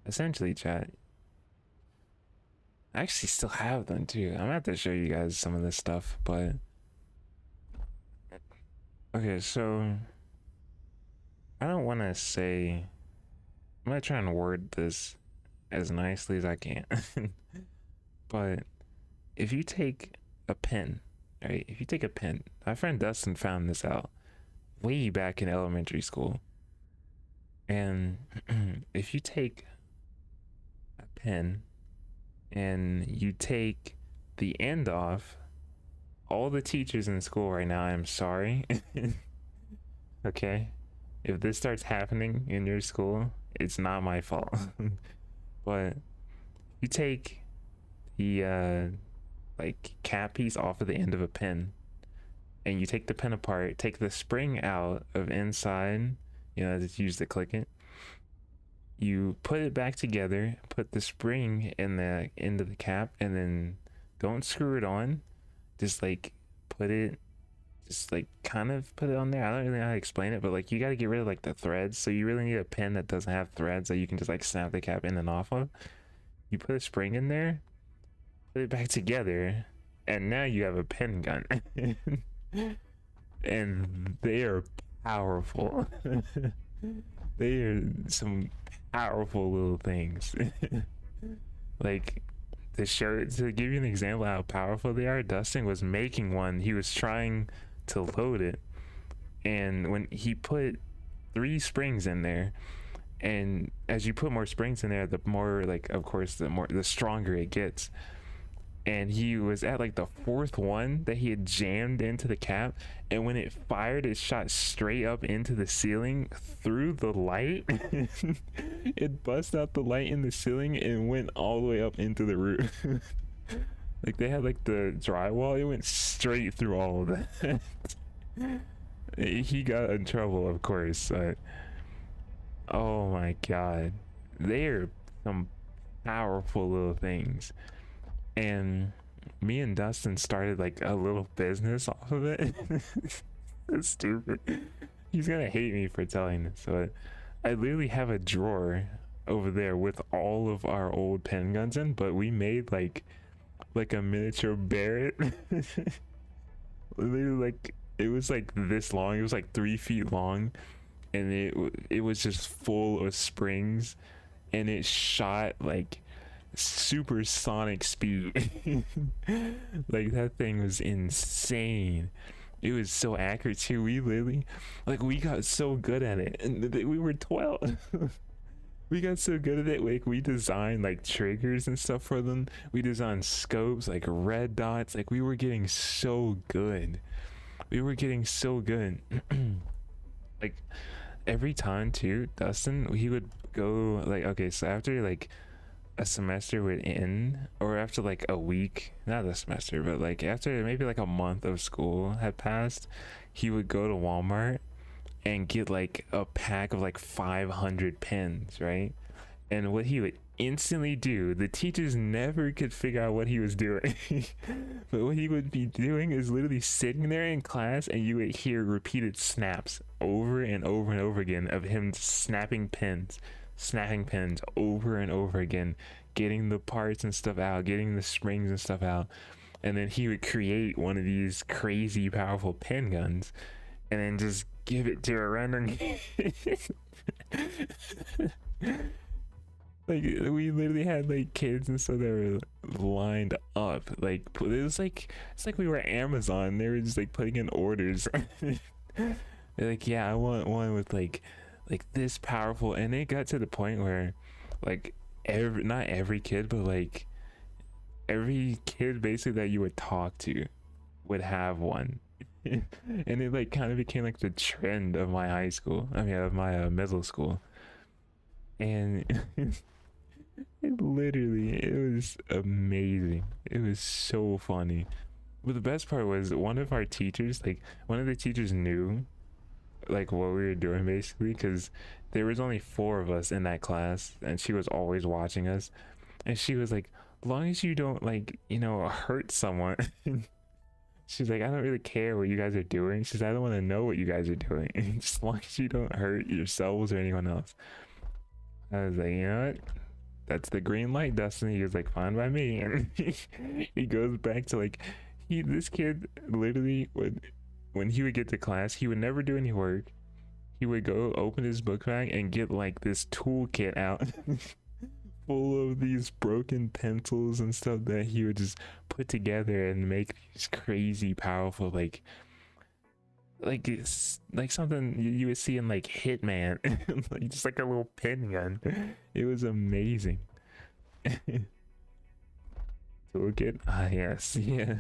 essentially, chat. I actually still have them too. I'm gonna have to show you guys some of this stuff, but okay. So I don't want to say. I'm gonna try and word this as nicely as I can. But if you take a pen, right? If you take a pen, my friend Dustin found this out way back in elementary school. And if you take a pen and you take the end off, all the teachers in school right now, I'm sorry. Okay? If this starts happening in your school, it's not my fault. But you take the like cap piece off of the end of a pen and you take the pen apart, take the spring out of inside, you know, that's used to click it. You put it back together, put the spring in the end of the cap, and then don't screw it on. Just like put it, just like kind of put it on there. I don't really know how to explain it, but like you got to get rid of like the threads. So you really need a pen that doesn't have threads that you can just like snap the cap in and off of. You put a spring in there, put it back together, and now you have a pen gun. And they are powerful. They are some powerful little things. Like to give you an example of how powerful they are, Dustin was making one. He was trying to load it, and when he put 3 springs in there, and as you put more springs in there, the more, like, of course, the stronger it gets. And he was at like the 4th one that he had jammed into the cap, and when it fired, it shot straight up into the ceiling through the light. It bust out the light in the ceiling and went all the way up into the roof. Like they had like the drywall, it went straight through all of that. He got in trouble, of course, but oh my god, they're some powerful little things. And me and Dustin started like a little business off of it. It's stupid. He's gonna hate me for telling this, but I literally have a drawer over there with all of our old pen guns in, but we made like a miniature Barrett. Literally, like it was like this long. It was like 3 feet long, and it was just full of springs, and it shot like supersonic speed. Like that thing was insane. It was so accurate too. We literally, like, we got so good at it, and we were 12. We got so good at it. Like we designed like triggers and stuff for them. We designed scopes, like red dots. Like we were getting so good. We were getting so good. Like every time too, Dustin, he would go like, okay, so after like a semester would end, or after like a week, not a semester, but like after maybe like a month of school had passed, he would go to Walmart and get like a pack of like 500 pens, right? And what he would instantly do, the teachers never could figure out what he was doing. But what he would be doing is literally sitting there in class, and you would hear repeated snaps over and over and over again of him snapping pens over and over again, getting the parts and stuff out, getting the springs and stuff out. And then he would create one of these crazy powerful pen guns and then just give it to a random like we literally had like kids and so they were lined up, like it was like, it's like we were Amazon. They were just like putting in orders. They're like, yeah, I want one with like this powerful. And it got to the point where like not every kid, but like every kid basically that you would talk to would have one. And it like kind of became like the trend of my high school, I mean of my middle school. And it was amazing. It was so funny. But the best part was one of our teachers, like one of the teachers knew like what we were doing basically, because there was only 4 of us in that class, and she was always watching us. And she was like, as long as you don't like, you know, hurt someone. She's like, I don't really care what you guys are doing. She's, I don't want to know what you guys are doing. Just as long as you don't hurt yourselves or anyone else. I was like, you know what, that's the green light, Dustin. He was like, fine by me. And he goes back to like, this kid literally would, when he would get to class, he would never do any work. He would go open his book bag and get like this toolkit out full of these broken pencils and stuff that he would just put together and make these crazy powerful like it's like something you would see in like Hitman, like just like a little pin gun. It was amazing. Toolkit, ah yes, yeah.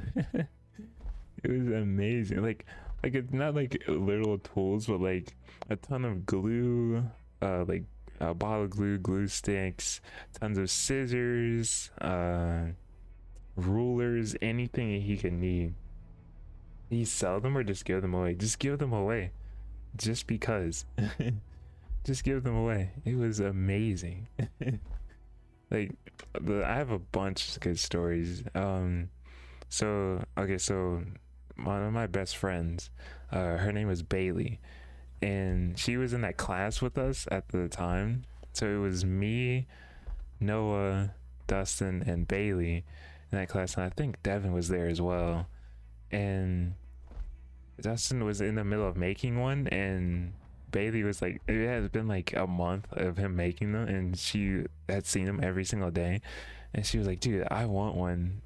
It was amazing. Like it's not like literal tools, but like a ton of glue, like bottle glue, glue sticks, tons of scissors, rulers, anything he could need. He sell them or just give them away? Just give them away. Just because. Just give them away. It was amazing. Like I have a bunch of good stories. So okay, so one of my best friends, her name was Bailey, and she was in that class with us at the time. So it was me, Noah, Dustin, and Bailey in that class, and I think Devin was there as well. And Dustin was in the middle of making one, and Bailey was like, it has been like a month of him making them, and she had seen them every single day, and she was like, dude, I want one.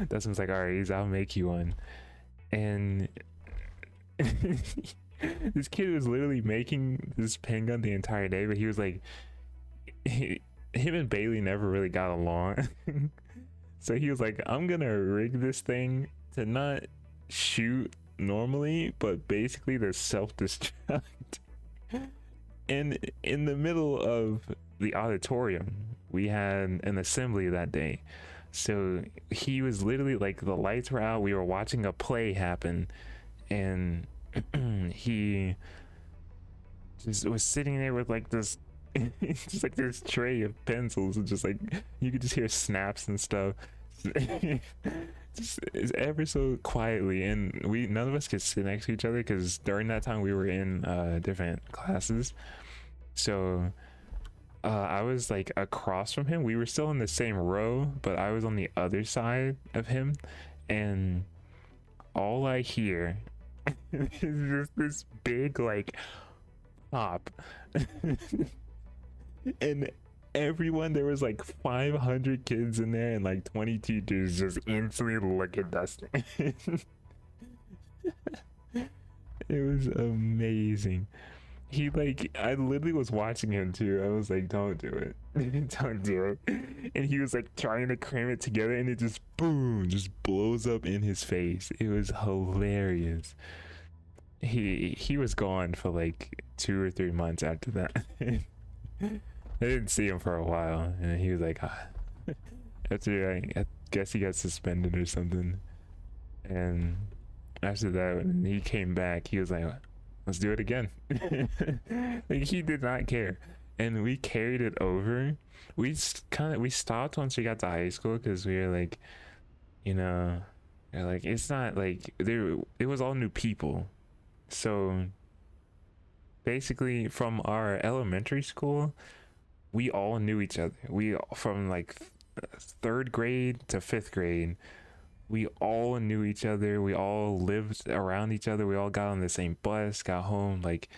Dustin was like, all right, I'll make you one. And this kid was literally making this pen gun the entire day, but he was like, him and Bailey never really got along. So he was like, I'm gonna rig this thing to not shoot normally, but basically to self-destruct. And in the middle of the auditorium, we had an assembly that day. So he was literally like, the lights were out, we were watching a play happen, and he just was sitting there with like this just like this tray of pencils, and just like you could just hear snaps and stuff. Just ever so quietly, and none of us could sit next to each other because during that time we were in different classes. So I was like across from him. We were still in the same row, but I was on the other side of him, and all I hear is just this big like pop. And everyone, there was like 500 kids in there, and like 20 teachers just instantly look at Dustin. It was amazing. He like, I literally was watching him too. I was like, don't do it. Don't do it. And he was like trying to cram it together, and it just boom, just blows up in his face. It was hilarious. He was gone for like 2 or 3 months after that. I didn't see him for a while, and he was like, ah. After I guess he got suspended or something. And after that, when he came back, he was like, let's do it again. Like, he did not care, and we carried it over. We stopped once we got to high school because we were like, you know, like, it's not like it was all new people. So basically, from our elementary school, we all knew each other. We, from like 3rd grade to 5th grade, we all knew each other. We all lived around each other. We all got on the same bus, got home. Like,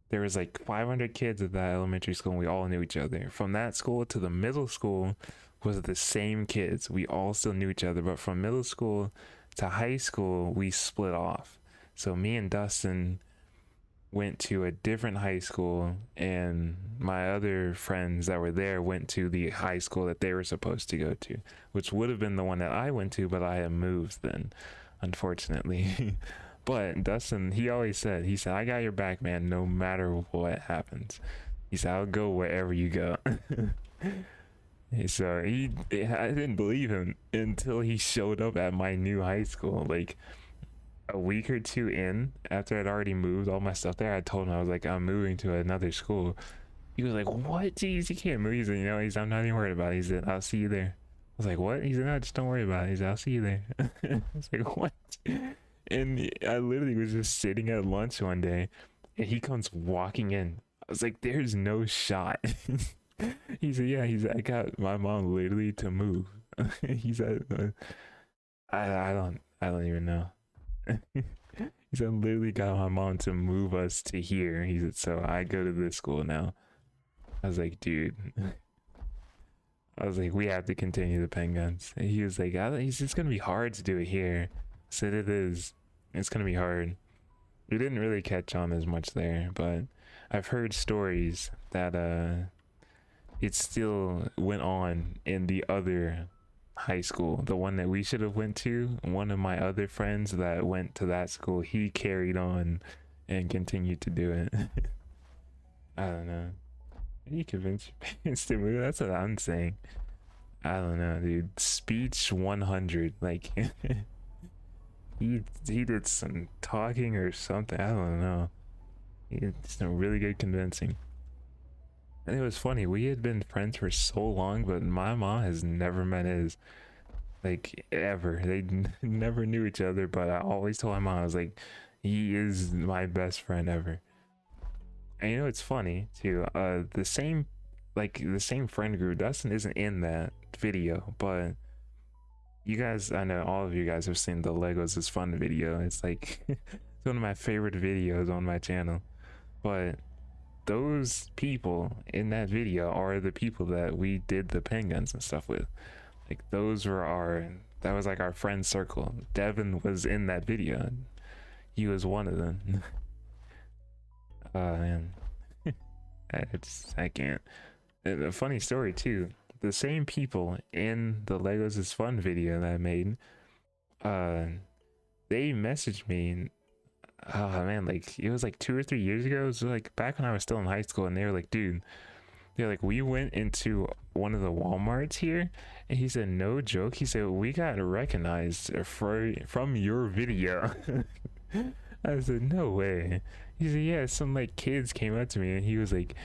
there was like 500 kids at that elementary school, and we all knew each other. From that school to the middle school was the same kids. We all still knew each other, but from middle school to high school, we split off. So me and Dustin went to a different high school, and my other friends that were there went to the high school that they were supposed to go to, which would have been the one that I went to, but I had moved then, unfortunately. But Dustin, he always said, I got your back, man, no matter what happens. He said, I'll go wherever you go. So I didn't believe him until he showed up at my new high school. Like, a week or two in, after I'd already moved all my stuff there, I told him, I was like, I'm moving to another school. He was like, what? Jeez, you can't move. He said, I'm not even worried about it. He said, I'll see you there. I was like, what? He said, no, just don't worry about it. He said, I'll see you there. I was like, what? And I literally was just sitting at lunch one day, and he comes walking in. I was like, there's no shot. He said, yeah. He said, I got my mom literally to move. He said, I don't even know. He said, literally got my mom to move us to here. He said, so I go to this school now. I was like, dude. I was like, we have to continue the pen guns. And he was like, it's gonna be hard to do it here. I said, it is. It's gonna be hard. we didn't really catch on as much there, but I've heard stories that it still went on in the other high school, the one that we should have went to. One of my other friends that went to that school, he carried on and continued to do it. I don't know. You convince your parents to move? That's what I'm saying. I don't know, dude. Speech 100. Like, he did some talking or something. I don't know. He did some really good convincing. And it was funny. We had been friends for so long, but my mom has never met his. Like, ever. They never knew each other, but I always told my mom, I was like, he is my best friend ever. And you know, it's funny too. The same friend group, Dustin isn't in that video, but you guys, I know all of you guys have seen the Legos is Fun video. It's like it's one of my favorite videos on my channel. But those people in that video are the people that we did the pen guns and stuff with. Like, those were that was like our friend circle. Devin was in that video. He was one of them. Oh man. I can't. And a funny story too. The same people in the Legos is Fun video that I made, they messaged me. Oh man, like it was like 2 or 3 years ago. It was like back when I was still in high school, and they were like, dude, they're like, we went into one of the Walmarts here, and he said, no joke, he said, we got recognized from your video. I said, no way. He said, yeah, some like kids came up to me, and he was like,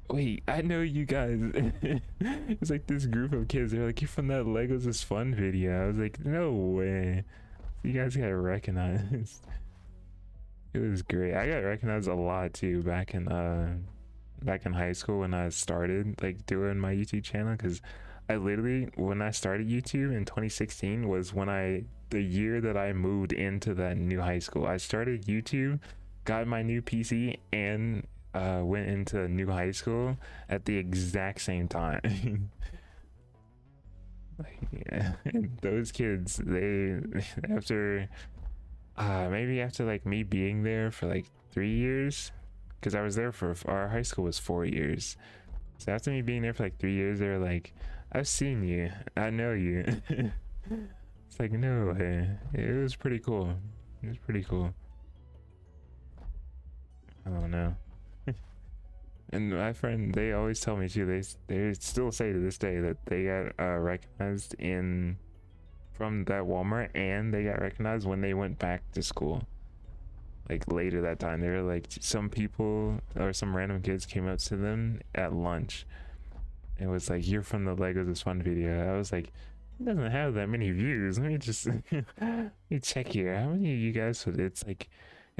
wait, I know you guys. It was like this group of kids. They're like, you're from that Legos is Fun video. I was like, no way. You guys got recognized. It was great. I got recognized a lot too back in high school when I started like doing my YouTube channel, because I literally, when I started YouTube in 2016 was the year that I moved into that new high school. I started YouTube, got my new PC, and went into new high school at the exact same time. Like, yeah. And those kids, they after maybe after like me being there for like 3 years, because I was there for, our high school was 4 years, so after me being there for like 3 years, they were like, I've seen you, I know you. It's like, no way. It was pretty cool. It was pretty cool. I don't know. And my friend, they always tell me too, they still say to this day that they got recognized from that Walmart, and they got recognized when they went back to school. Like later that time, they were like, some people or some random kids came up to them at lunch. It was like, you're from the Legos is Fun video. I was like, it doesn't have that many views. Let me just let me check here. How many of you guys? It's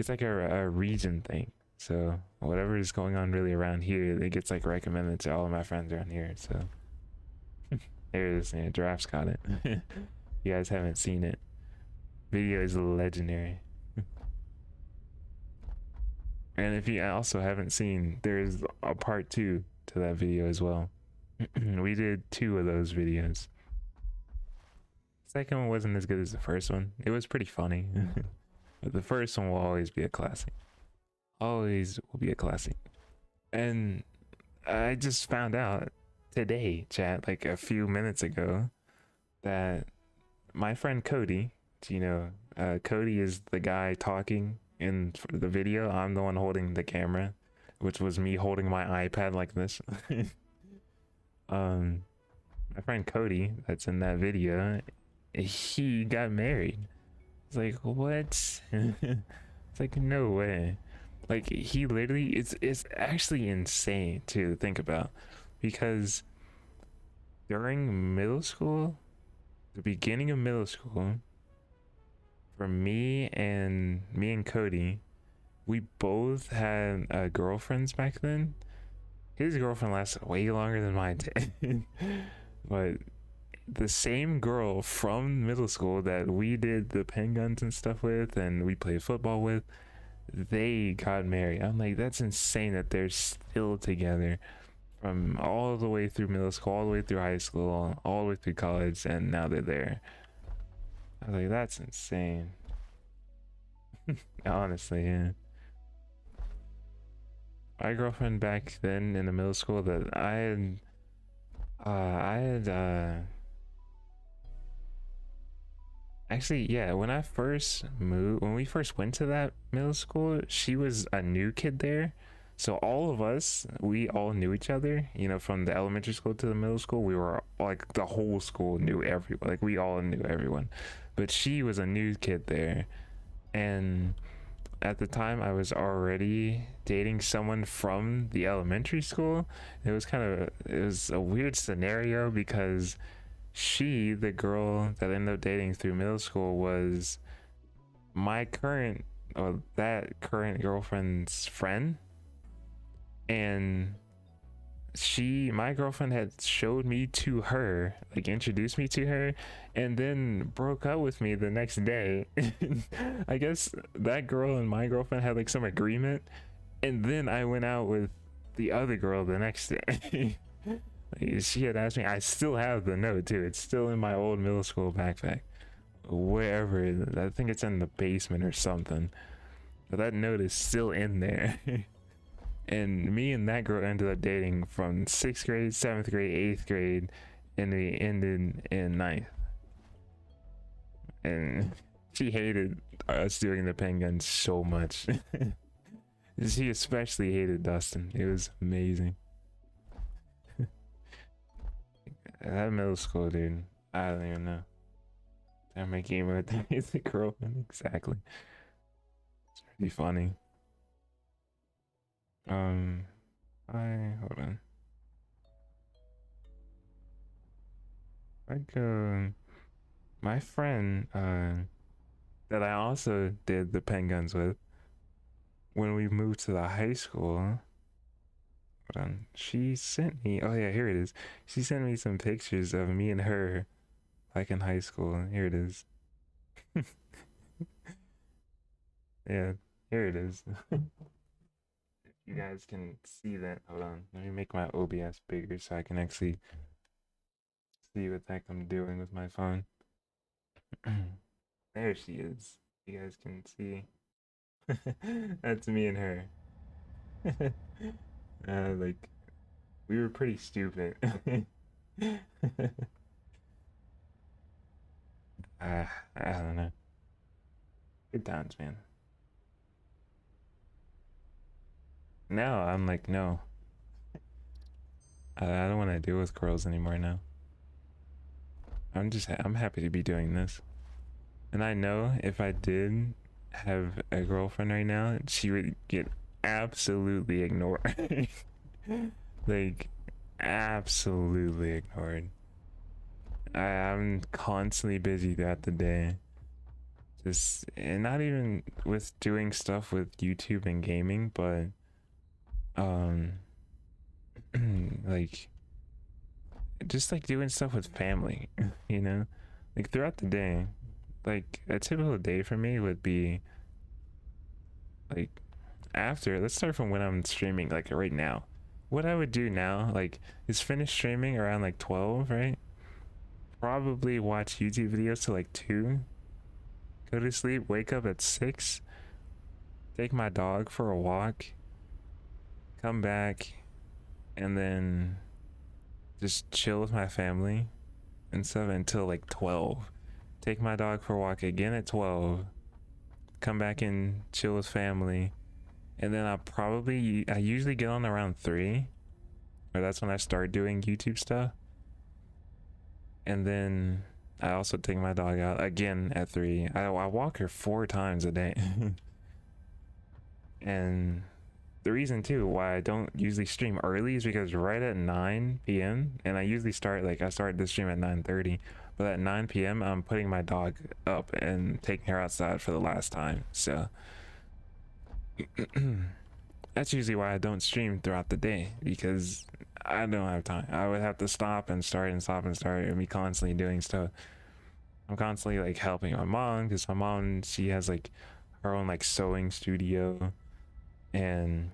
like a region thing. So whatever is going on really around here, it gets like recommended to all of my friends around here. So there it is. Yeah, Giraffe's got it. You guys haven't seen it. Video is legendary. And if you also haven't seen, there's a part 2 to that video as well. We did 2 of those videos. Second one wasn't as good as the first one. It was pretty funny. But the first one will always be a classic. Always will be a classic. And I just found out today, chat, like a few minutes ago, that my friend Cody, you know, Cody is the guy talking in the video. I'm the one holding the camera, which was me holding my iPad like this. My friend Cody, that's in that video, he got married. It's like, what? It's like, no way. Like, he literally, it's actually insane to think about, because during middle school, the beginning of middle school, for me and Cody, we both had girlfriends back then. His girlfriend lasted way longer than mine did. But the same girl from middle school that we did the pen guns and stuff with, and we played football with, they got married. I'm like, that's insane that they're still together from all the way through middle school, all the way through high school, all the way through college, and now they're there. I was like, that's insane. Honestly, yeah. My girlfriend back then in the middle school that I had actually, yeah, when we first went to that middle school, she was a new kid there. So all of us, we all knew each other, you know, from the elementary school to the middle school. We were like the whole school knew everyone. Like we all knew everyone. But she was a new kid there. And at the time I was already dating someone from the elementary school. It was a weird scenario because the girl that I ended up dating through middle school, was my current or that current girlfriend's friend. And my girlfriend had showed me to her, like introduced me to her, and then broke up with me the next day. I guess that girl and my girlfriend had like some agreement, and then I went out with the other girl the next day. She had asked me. I still have the note too. It's still in my old middle school backpack, wherever I think it's in the basement or something, but that note is still in there. And me and that girl ended up dating from 6th grade, 7th grade, 8th grade, and we ended in 9th. And she hated us doing the pen gun so much. She especially hated Dustin. It was amazing. That middle school, dude, I don't even know. I'm making with it's a girlfriend, exactly. It's pretty funny. I hold on. Like my friend that I also did the pen guns with when we moved to the high school. Hold on. She sent me, oh yeah, here it is. She sent me some pictures of me and her like in high school. Here it is. Yeah, here it is. If you guys can see that, hold on. Let me make my OBS bigger so I can actually see what the heck I'm doing with my phone. There she is. You guys can see. That's me and her. Like we were pretty stupid. I don't know. Good times, man. Now I'm like, no, I don't want to deal with girls anymore now. I'm happy to be doing this. And I know if I did have a girlfriend right now, she would get absolutely ignored. Like, absolutely ignored. I'm constantly busy throughout the day. Just, and not even with doing stuff with YouTube and gaming, but, um, like, just like doing stuff with family, you know? Like, throughout the day, like, a typical day for me would be, like, let's start from when I'm streaming, like, right now. What I would do now, like, is finish streaming around, like, 12, right? Probably watch YouTube videos till, like, 2. Go to sleep, wake up at 6. Take my dog for a walk. Come back. And then just chill with my family and stuff until, like, 12. Take my dog for a walk again at 12. Come back and chill with family. And then I usually get on around 3, or that's when I start doing YouTube stuff. And then I also take my dog out again at 3. I walk her 4 times a day. And the reason too why I don't usually stream early is because right at 9 p.m. and I start the stream at 9:30, but at 9 p.m. I'm putting my dog up and taking her outside for the last time. So that's usually why I don't stream throughout the day, because I don't have time. I would have to stop and start and stop and start and be constantly doing stuff. I'm constantly like helping my mom, because my mom, she has like her own like sewing studio, and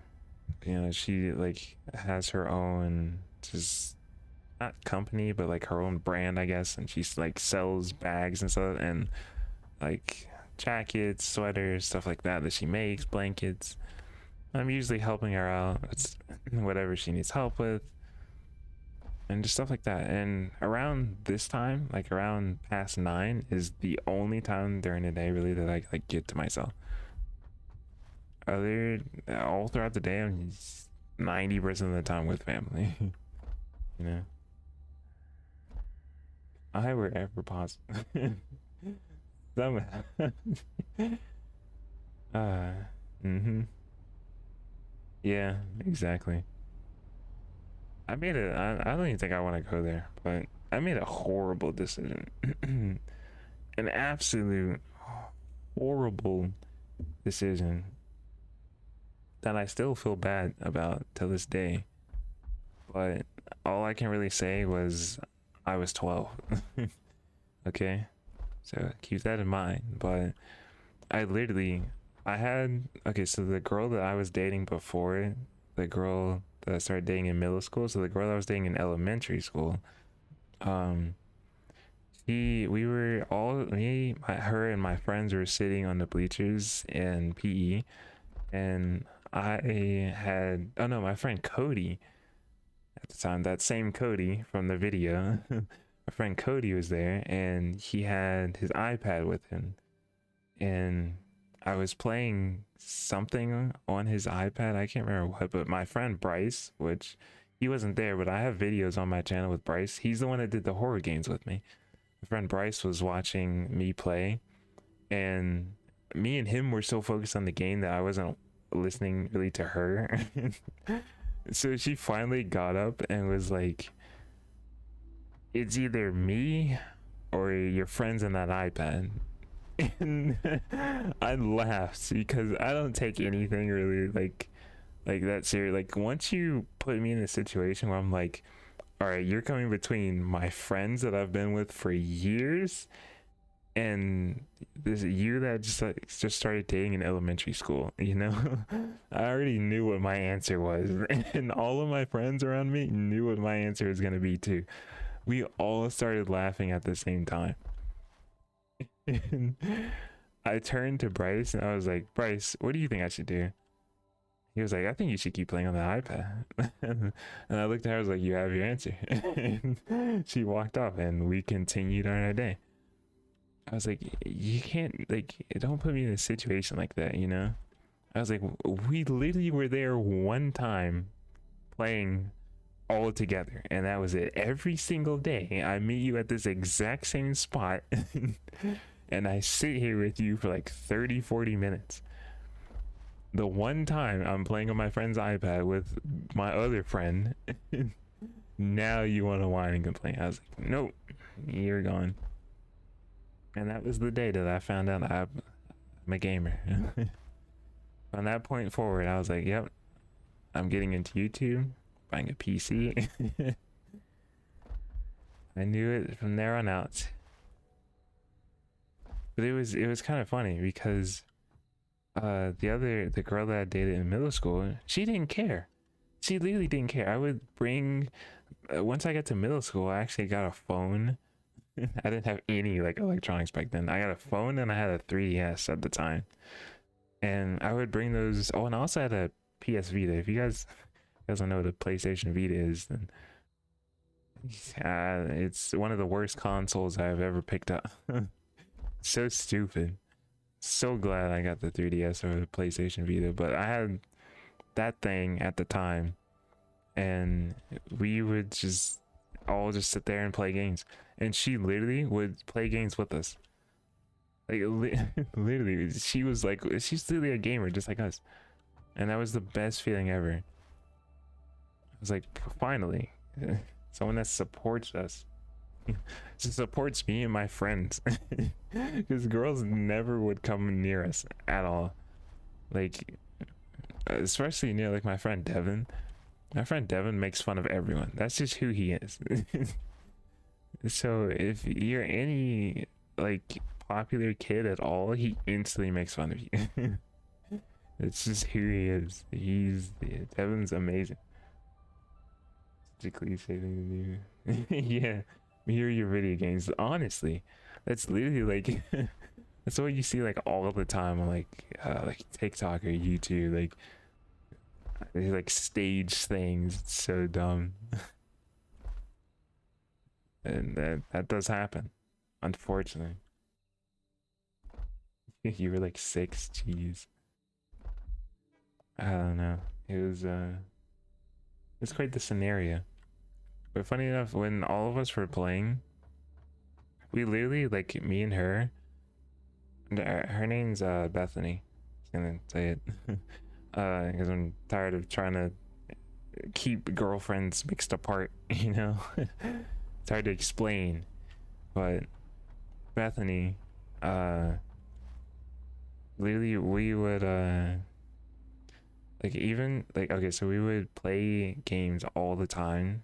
you know, she like has her own, just not company, but like her own brand, I guess, and she's like sells bags and stuff, and like jackets, sweaters, stuff like that she makes, blankets. I'm usually helping her out with whatever she needs help with, and just stuff like that. And around this time, like around past 9, is the only time during the day really that I like get to myself. Other all throughout the day, I'm 90% of the time with family. You know, I wherever possible. Somehow. uh, mm-hmm. Yeah, exactly. I made it. I don't even think I want to go there, but I made a horrible decision. An absolute horrible decision that I still feel bad about to this day. But all I can really say was I was 12. Okay, so keep that in mind. But I had, okay, so the girl that I was dating before, the girl that I started dating in middle school, so the girl I was dating in elementary school, um, we were all, her and my friends were sitting on the bleachers in PE, and I had, oh no, my friend Cody at the time, that same Cody from the video, my friend Cody was there, and he had his iPad with him, and I was playing something on his iPad. I can't remember what, but my friend Bryce, which he wasn't there, but I have videos on my channel with Bryce. He's the one that did the horror games with me. My friend Bryce was watching me play, and me and him were so focused on the game that I wasn't listening really to her. So she finally got up and was like, "It's either me or your friends in that iPad." And I laughed because I don't take anything really like that serious. Like once you put me in a situation where I'm like, all right, you're coming between my friends that I've been with for years and this you that just started dating in elementary school, you know. I already knew what my answer was, and all of my friends around me knew what my answer was going to be too. We all started laughing at the same time. And I turned to Bryce and I was like, Bryce, what do you think I should do? He was like, I think you should keep playing on the iPad. And I looked at her, I was like, you have your answer. And she walked off and we continued on our day. I was like, you can't, like, don't put me in a situation like that, you know? I was like, we literally were there one time playing all together, and that was it. Every single day, I meet you at this exact same spot, and I sit here with you for like 30-40 minutes. The one time I'm playing on my friend's iPad with my other friend, now you want to whine and complain. I was like, nope, you're gone. And that was the day that I found out I'm a gamer. From that point forward, I was like, yep, I'm getting into YouTube, buying a PC. I knew it from there on out. But it was kind of funny because the girl that I dated in middle school, she didn't care. She literally didn't care. I would bring once I got to middle school, I actually got a phone. I didn't have any like electronics back then. I got a phone and I had a 3DS at the time. And I would bring those. Oh, and I also had a PS Vita. If you guys don't know what a PlayStation Vita is, then it's one of the worst consoles I've ever picked up. So stupid. So glad I got the 3DS over the PlayStation Vita, but I had that thing at the time, and we would just all just sit there and play games, and she literally would play games with us. Like literally, she's literally a gamer just like us, and that was the best feeling ever. I was like, finally, someone that supports us. Just supports me and my friends. Because girls never would come near us at all. Like, especially near like my friend Devin. My friend Devin makes fun of everyone. That's just who he is. So if you're any like popular kid at all, he instantly makes fun of you. It's just who he is. Devin's amazing. Such a cliche thing to do. Yeah. Here are your video games. Honestly, that's literally like That's what you see like all the time on like TikTok or YouTube. Like they like stage things. It's so dumb. And that does happen, unfortunately. You were like 6, jeez. I don't know. It's quite the scenario. But funny enough, when all of us were playing, we literally like me and her name's Bethany. I'm gonna say it. Because I'm tired of trying to keep girlfriends mixed apart, you know? It's hard to explain. But Bethany, literally we would like even like okay, so we would play games all the time.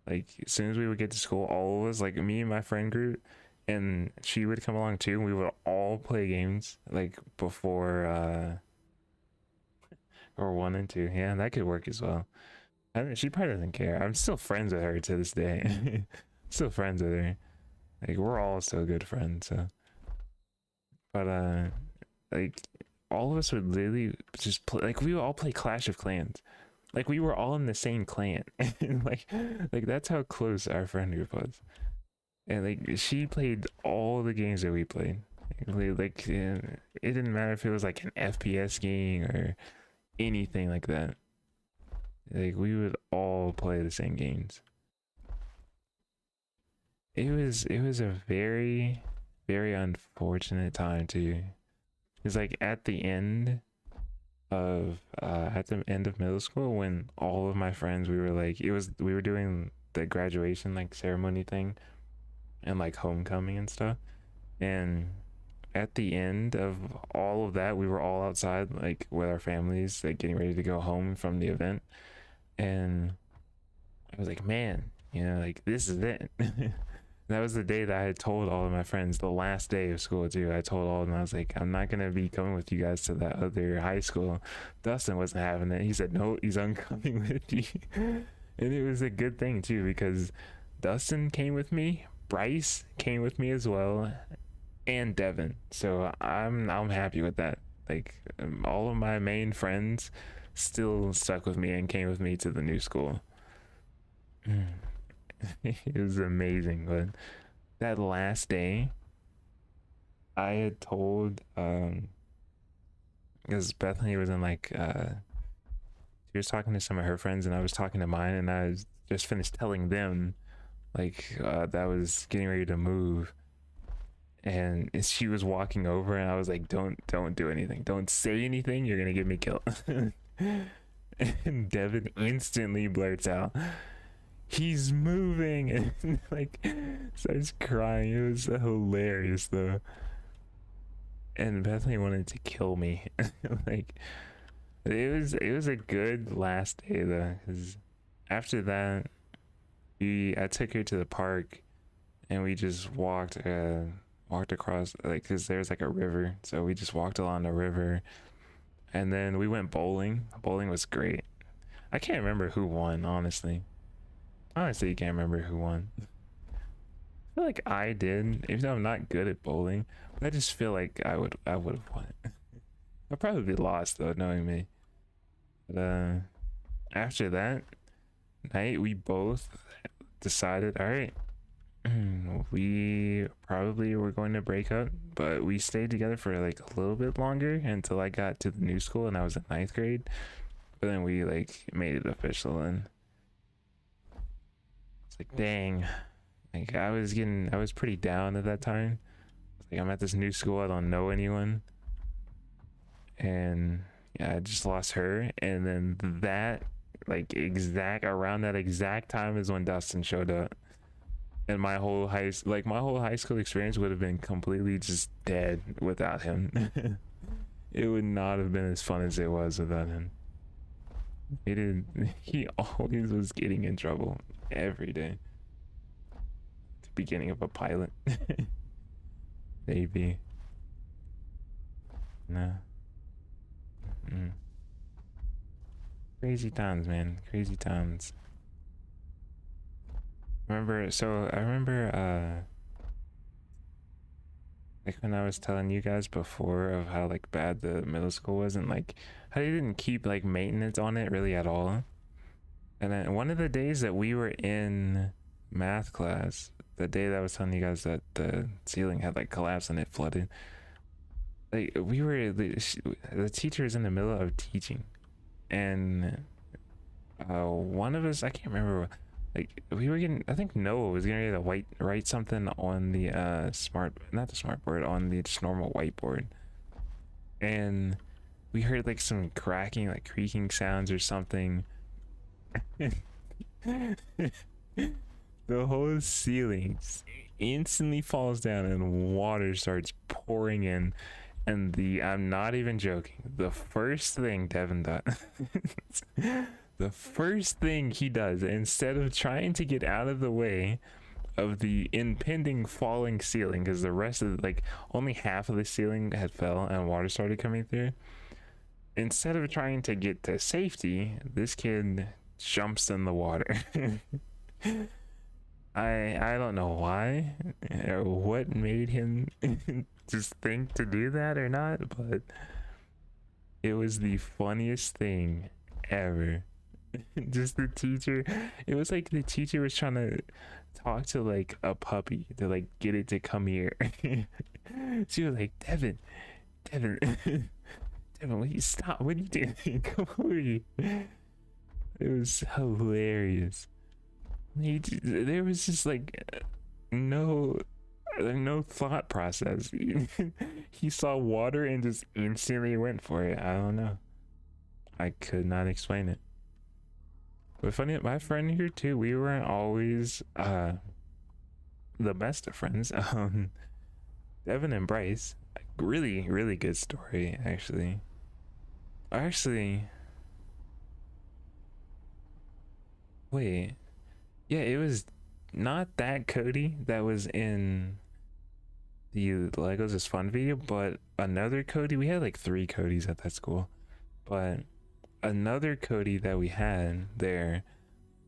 Like as soon as we would get to school, all of us, like me and my friend group, and she would come along too, and we would all play games like before or 1 and 2. Yeah, that could work as well. I mean, she probably doesn't care. I'm still friends with her to this day. Still friends with her. Like we're all still good friends, so but like all of us would literally just play, like we would all play Clash of Clans. Like we were all in the same clan. And like that's how close our friend group was. And like she played all the games that we played. Like it didn't matter if it was like an FPS game or anything like that. Like we would all play the same games. It was a very very unfortunate time too. It's like at the end of middle school when all of my friends we were like we were doing the graduation like ceremony thing and like homecoming and stuff, and at the end of all of that we were all outside like with our families like getting ready to go home from the event, and I was like, man, you know, like this is it. That was the day that I had told all of my friends, the last day of school too. I told all of them, I was like, I'm not gonna be coming with you guys to that other high school. Dustin wasn't having it. He said, no, he's uncoming with you. And it was a good thing too, because Dustin came with me, Bryce came with me as well, and Devin. So I'm happy with that. Like all of my main friends still stuck with me and came with me to the new school. It was amazing. But that last day I had told because Bethany was in like she was talking to some of her friends and I was talking to mine, and I was just finished telling them like that I was getting ready to move, and she was walking over and I was like, don't do anything, don't say anything, you're gonna get me killed. And Devin instantly blurts out, he's moving, and like starts crying. It was hilarious though. And Bethany wanted to kill me. Like it was a good last day though, because after that I took her to the park and we just walked across, like because there's like a river, so we just walked along the river, and then we went bowling. Bowling was great. I can't remember who won, honestly. Honestly, you can't remember who won. I feel like I did, even though I'm not good at bowling. But I just feel like I would have won. I'd probably lost though, knowing me. But after that night, we both decided, all right, we probably were going to break up, but we stayed together for like a little bit longer until I got to the new school and I was in 9th grade. But then we like made it official, and it's like, dang, like I was pretty down at that time. Like I'm at this new school, I don't know anyone, and yeah, I just lost her. And then that like around that exact time is when Dustin showed up, and my whole high school experience would have been completely just dead without him. It would not have been as fun as it was without him. He always was getting in trouble every day. The beginning of a pilot. Maybe. No. Crazy times, man. Crazy times. I remember Like when I was telling you guys before of how like bad the middle school was, and like how they didn't keep like maintenance on it really at all. And then one of the days that we were in math class, the day that I was telling you guys that the ceiling had like collapsed and it flooded, like we were the teacher is in the middle of teaching, and one of us, I can't remember, like we were getting, I think Noah was getting ready to write something on the not the smart board, on the just normal whiteboard, and we heard like some cracking, like creaking sounds or something. The whole ceiling instantly falls down and water starts pouring in, and I'm not even joking, the first thing Devin does the first thing he does, instead of trying to get out of the way of the impending falling ceiling, because the rest of like only half of the ceiling had fell and water started coming through, instead of trying to get to safety, this kid jumps in the water. I don't know why or what made him just think to do that or not, but it was the funniest thing ever. Just the teacher, it was like the teacher was trying to talk to like a puppy to like get it to come here. She was like, Devin, Devin, will you stop? What are you doing? Come over here. It was hilarious. There was just like no thought process. He saw water and just instantly went for it. I don't know. I could not explain it. But funny, my friend here too, we weren't always the best of friends. Devin and Bryce, really good story actually. Wait, yeah, it was not that Cody that was in the Legos is Fun video, but another Cody. We had like 3 Codys at that school, but another Cody that we had there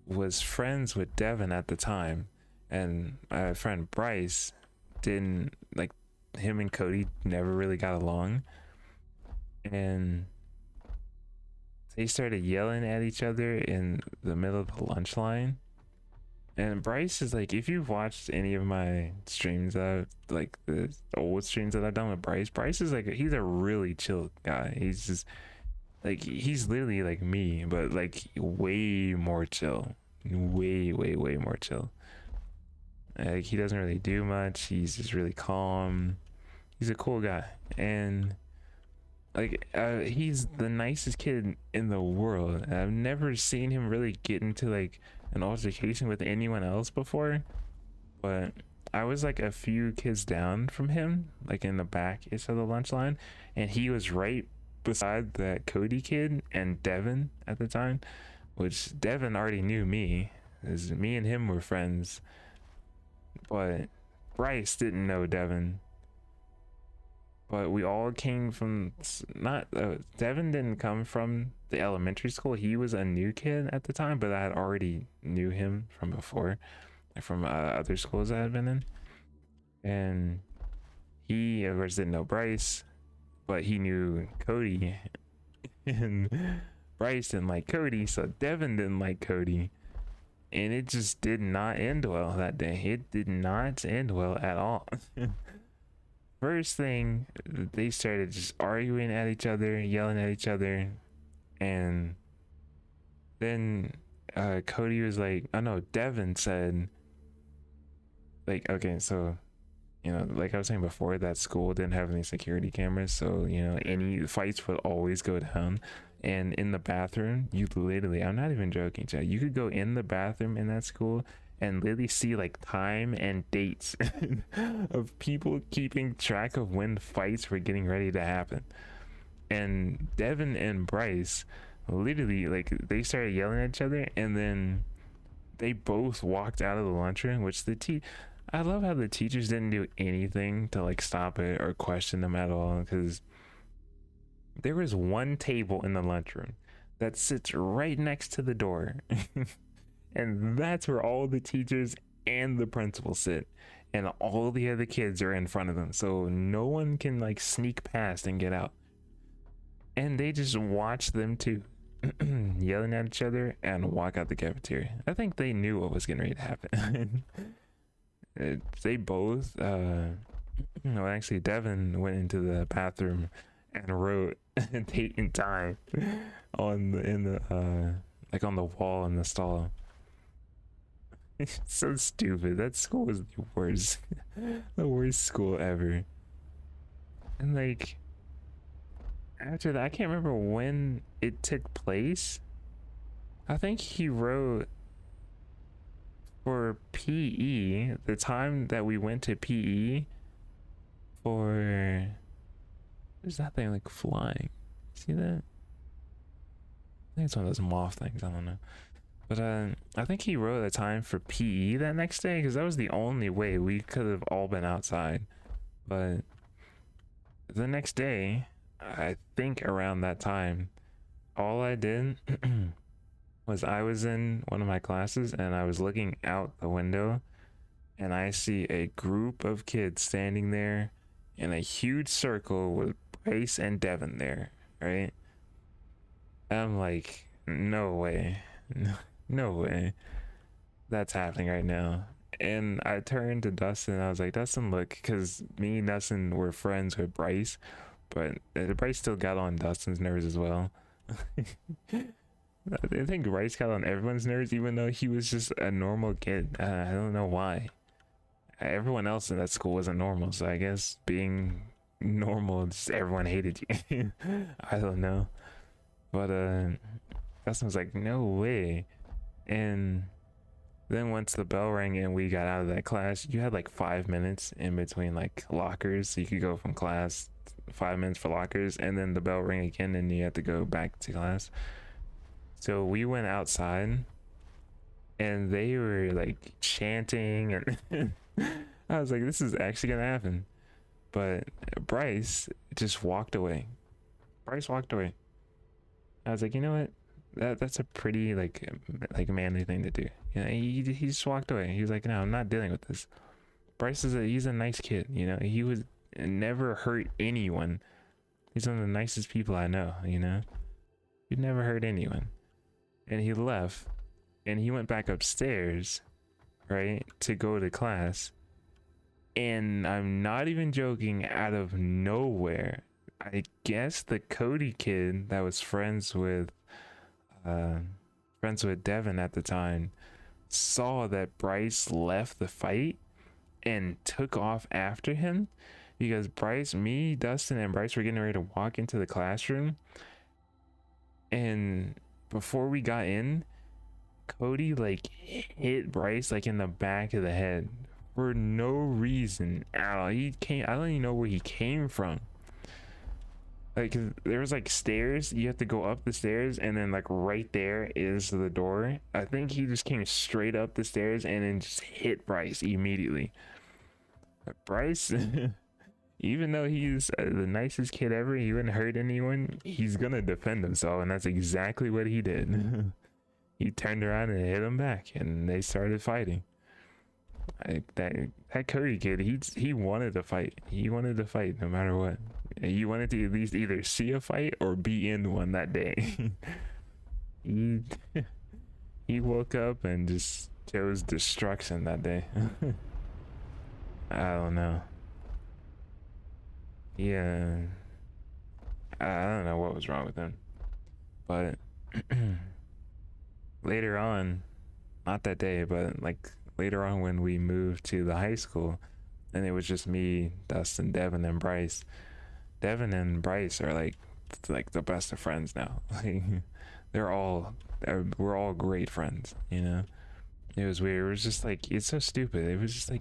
was friends with Devin at the time, and my friend Bryce didn't like, him and Cody never really got along, and they started yelling at each other in the middle of the lunch line. And Bryce is like, if you've watched any of my streams, like the old streams that I've done with Bryce is like, he's a really chill guy. He's just like, he's literally like me, but like way more chill, way more chill. Like he doesn't really do much. He's just really calm. He's a cool guy, and like he's the nicest kid in the world. I've never seen him really get into like an altercation with anyone else before, but I was like a few kids down from him, like in the back of the lunch line, and he was right beside that Cody kid and Devin at the time, which Devin already knew me, as me and him were friends, but Bryce didn't know Devin. But we all came from, not Devin didn't come from the elementary school. He was a new kid at the time, but I had already knew him from before, like from other schools I had been in. And he of course didn't know Bryce, but he knew Cody. And Bryce didn't like Cody, so Devin didn't like Cody, and it just did not end well that day. It did not end well at all. First thing, they started just arguing at each other, yelling at each other, and then Cody was like, oh no, Devin said, like, okay, so, you know, like I was saying before, that school didn't have any security cameras, so, you know, any fights would always go down. And in the bathroom, you literally, I'm not even joking, Chad, you could go in the bathroom in that school and literally see like time and dates of people keeping track of when fights were getting ready to happen. And Devin and Bryce literally, like, they started yelling at each other, and then they both walked out of the lunchroom, which I love how the teachers didn't do anything to like stop it or question them at all, because there was one table in the lunchroom that sits right next to the door. And that's where all the teachers and the principal sit. and all the other kids are in front of them, so no one can like sneak past and get out. And they just watch them too, yelling at each other and walk out the cafeteria. I think they knew what was getting ready to happen. They both, no, actually, Devin went into the bathroom and wrote date and time on like on the wall in the stall. It's so stupid. That school was the worst, the worst school ever. And like after that, I can't remember when it took place. I think he wrote for PE, the time that we went to PE for, there's that thing like flying. See that? I think it's one of those moth things. I don't know. But I think he wrote a time for PE that next day because that was the only way we could have all been outside. But the next day, I think around that time, all I did was I was in one of my classes and I was looking out the window and I see a group of kids standing there in a huge circle with Bryce and Devin there, right? I'm like, no way. No way that's happening right now. And I turned to Dustin and I was like, Dustin, look, because me and Dustin were friends with Bryce, but Bryce still got on Dustin's nerves as well. I think Bryce got on everyone's nerves, even though he was just a normal kid. I don't know why. Everyone else in that school wasn't normal, so I guess being normal, just everyone hated you. I don't know. But Dustin was like, no way. And then once the bell rang and we got out of that class, you had like 5 minutes in between like lockers, so you could go from class, 5 minutes for lockers, and then the bell rang again and you had to go back to class. So we went outside and they were like chanting and I was like, this is actually gonna happen. But Bryce just walked away. Bryce walked away. I was like, you know what? That's a pretty like manly thing to do. You know, he just walked away. He was like, no, I'm not dealing with this. Bryce he's a nice kid. You know, he was never hurt anyone. He's one of the nicest people I know. You know, he'd never hurt anyone. And he left, and he went back upstairs, right, to go to class. And I'm not even joking. Out of nowhere, I guess the Cody kid that was friends with Devin at the time saw that Bryce left the fight and took off after him, because me, Dustin, and Bryce were getting ready to walk into the classroom, and before we got in, Cody like hit Bryce like in the back of the head for no reason at all. I don't even know where he came from. Like, there was like stairs, you have to go up the stairs, and then like right there is the door. I think he just came straight up the stairs and then just hit Bryce immediately. But Bryce, even though he's the nicest kid ever, he wouldn't hurt anyone, he's gonna defend himself, and that's exactly what he did. He turned around and hit him back, and they started fighting. That Curry kid, he wanted to fight. He wanted to fight no matter what. He wanted to at least either see a fight or be in one that day. he woke up and just chose destruction that day. I don't know. Yeah, I don't know what was wrong with him, but later on, not that day, but like later on when we moved to the high school, and it was just me, Dustin, Devin, and Bryce. Devin and Bryce are like the best of friends now. Like, we're all great friends, you know. It was weird. It was just like, it's so stupid. It was just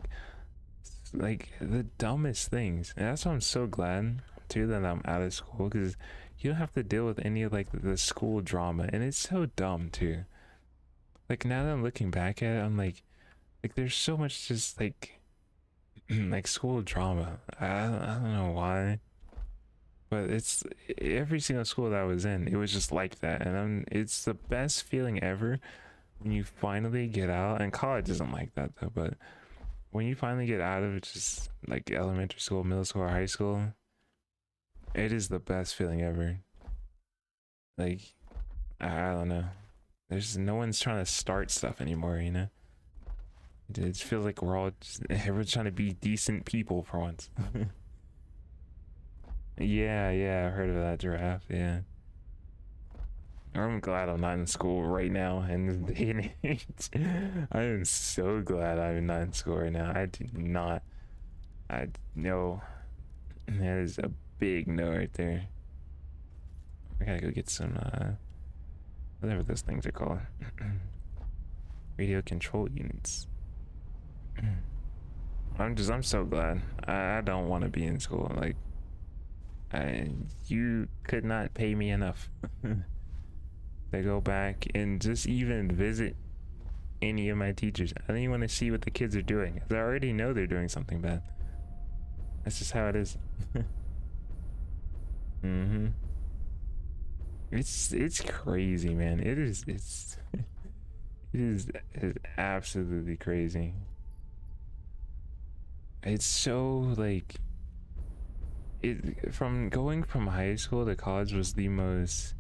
like the dumbest things. And that's why I'm so glad too that I'm out of school, because you don't have to deal with any of like the school drama, and it's so dumb too. Like, now that I'm looking back at it, I'm like there's so much just like like school drama. I don't know why. But it's every single school that I was in, it was just like that. And it's the best feeling ever when you finally get out. And college isn't like that though, but when you finally get out of just like elementary school, middle school, or high school, it is the best feeling ever. Like, I don't know. There's no one's trying to start stuff anymore, you know? It feels like we're all just, everyone's trying to be decent people for once. Yeah, I've heard of that giraffe, yeah. I'm glad I'm not in school right now in this day and age. I am so glad I'm not in school right now. I do not. I know that is a big no right there. I gotta go get some whatever those things are called. Radio control units. I'm so glad. I don't want to be in school. Like, you could not pay me enough to go back and just even visit any of my teachers. I don't even want to see what the kids are doing, 'cause I already know they're doing something bad. That's just how it is. It's crazy, man. It's absolutely crazy. It's so like from going from high school to college was the most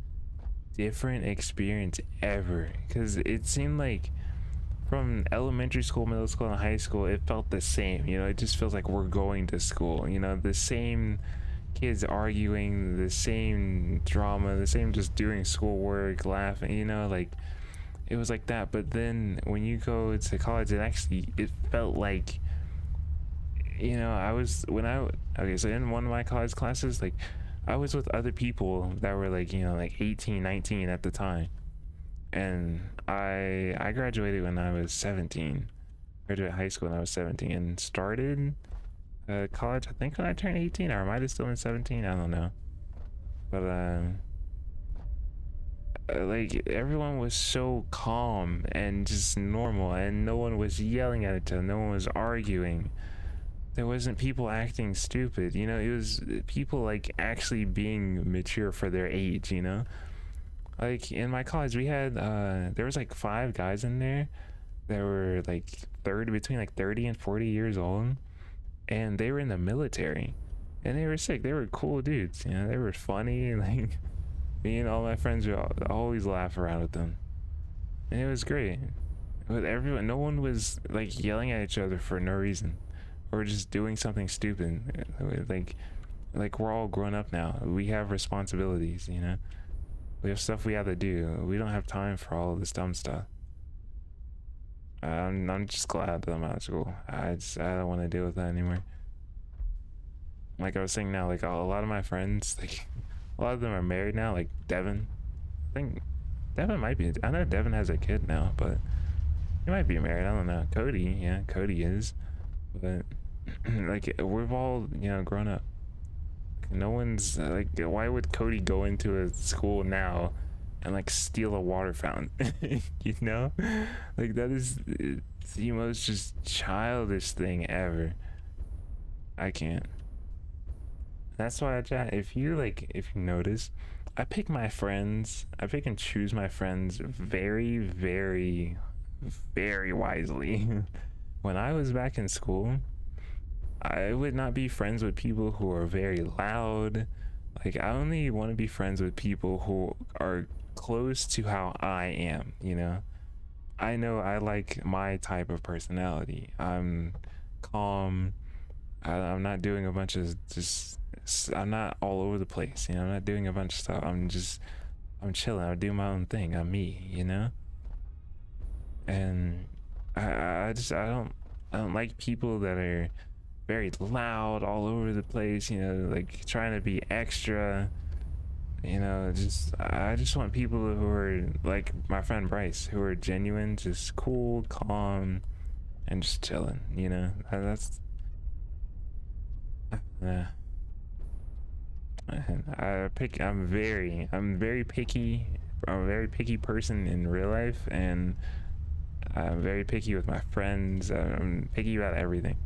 different experience ever, because it seemed like from elementary school, middle school, and high school it felt the same, you know. It just feels like we're going to school, you know, the same kids arguing, the same drama, the same just doing schoolwork, laughing, you know, like it was like that. But then when you go to college, it felt like, you know, okay, so in one of my college classes, like I was with other people that were like, you know, like 18, 19 at the time. And I graduated when I was 17. Graduated high school when I was 17 and started college, I think when I turned 18, or I might have still been 17, I don't know. But like everyone was so calm and just normal, and no one was yelling at each other, no one was arguing. There wasn't people acting stupid, you know. It was people like actually being mature for their age, you know. Like in my college we had there was like 5 guys in there that were like between like 30 and 40 years old, and they were in the military, and they were sick. They were cool dudes, you know. They were funny, and like me and all my friends would always laugh around with them, and it was great. But everyone, no one was like yelling at each other for no reason, or just doing something stupid. Like we're all grown up now. We have responsibilities, you know. We have stuff we have to do. We don't have time for all this dumb stuff. I'm just glad that I'm out of school. I don't want to deal with that anymore. Like I was saying now, like a lot of my friends, like a lot of them are married now. Like Devin, I think Devin might be. I know Devin has a kid now, but he might be married. I don't know. Cody, yeah, Cody is. But like we've all, you know, grown up. No one's like, why would Cody go into a school now and like steal a water fountain? You know, like that is the most just childish thing ever. I can't. That's why if you notice, I pick and choose my friends very, very, very wisely. When I was back in school, I would not be friends with people who are very loud. Like I only want to be friends with people who are close to how I am, you know. I know I like my type of personality. I'm calm. I'm not doing a bunch of I'm not all over the place, you know. I'm not doing a bunch of stuff. I'm chilling. I'm doing my own thing. I'm me, you know. And I don't like people that are very loud all over the place, you know, like trying to be extra, you know. I just want people who are like my friend Bryce, who are genuine, just cool, calm, and just chilling, you know. That's I'm very picky. I'm a very picky person in real life, and I'm very picky with my friends. I'm picky about everything.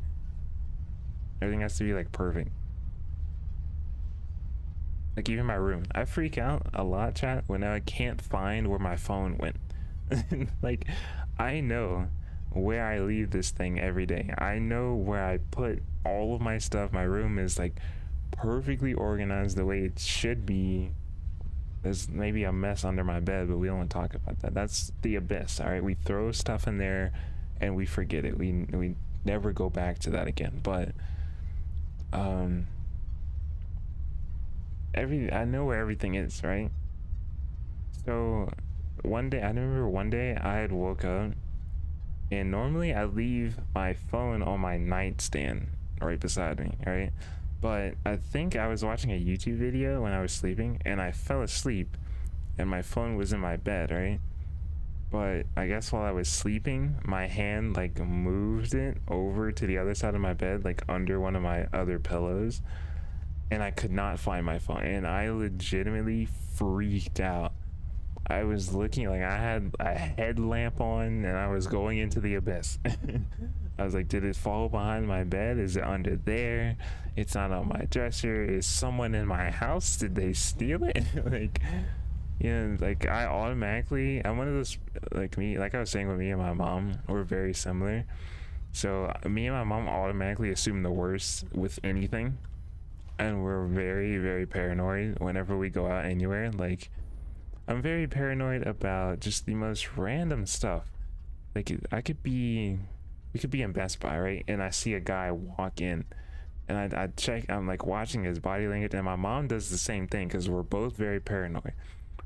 Everything has to be like perfect. Like even my room, I freak out a lot, chat, when I can't find where my phone went. Like I know where I leave this thing every day. I know where I put all of my stuff. My room is like perfectly organized the way it should be. There's maybe a mess under my bed, but we don't want to talk about that. That's the abyss. All right, we throw stuff in there and we forget it. We never go back to that again. But I know where everything is, right? So one day, I remember one day I had woke up, and normally I leave my phone on my nightstand right beside me, right? But I think I was watching a YouTube video when I was sleeping, and I fell asleep, and my phone was in my bed, right? But I guess while I was sleeping, my hand like moved it over to the other side of my bed, like under one of my other pillows, and I could not find my phone, and I legitimately freaked out. I was looking like I had a headlamp on and I was going into the abyss. I was like, did it fall behind my bed? Is it under there? It's not on my dresser. Is someone in my house? Did they steal it? Like, yeah, like I automatically, I'm one of those, like me, like I was saying with me and my mom, we're very similar. So me and my mom automatically assume the worst with anything. And we're very, very paranoid whenever we go out anywhere. Like, I'm very paranoid about just the most random stuff. Like we could be in Best Buy, right? And I see a guy walk in, and I check. I'm like watching his body language, and my mom does the same thing because we're both very paranoid.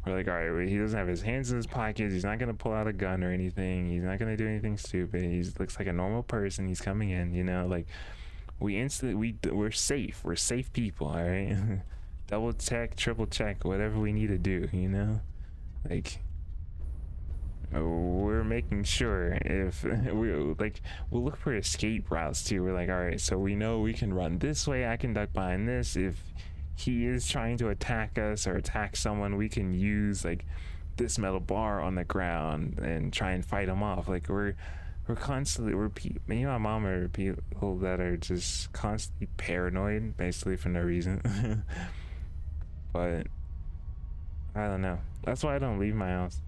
We're like, all right, well, he doesn't have his hands in his pockets. He's not gonna pull out a gun or anything. He's not gonna do anything stupid. He looks like a normal person. He's coming in, you know. Like we're safe. We're safe people, all right. Double check, triple check, whatever we need to do, you know. Like we're making sure if we'll look for escape routes too. We're like, all right, so we know we can run this way. I can duck behind this. If he is trying to attack us or attack someone, we can use like this metal bar on the ground and try and fight him off. Like we're constantly, me and my mom are people that are just constantly paranoid basically for no reason. But I don't know. That's why I don't leave my house.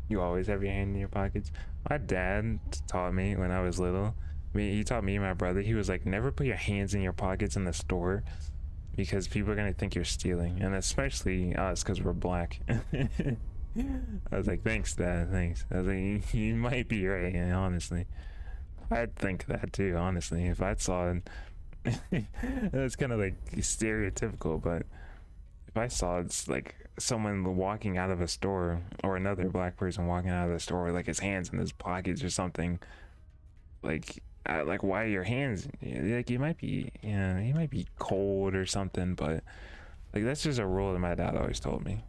You always have your hand in your pockets. My dad taught me when I was little. He taught me and my brother. He was like, never put your hands in your pockets in the store because people are gonna think you're stealing, and especially us because we're black. I was like, thanks, Dad. Thanks. I was like, you might be right. Yeah, honestly, I'd think that too. Honestly, if I saw it, that's kind of like stereotypical, but if I saw it's like someone walking out of a store or another black person walking out of the store with like his hands in his pockets or something, like why are your hands, like you might be, you know, he might be cold or something, but like that's just a rule that my dad always told me.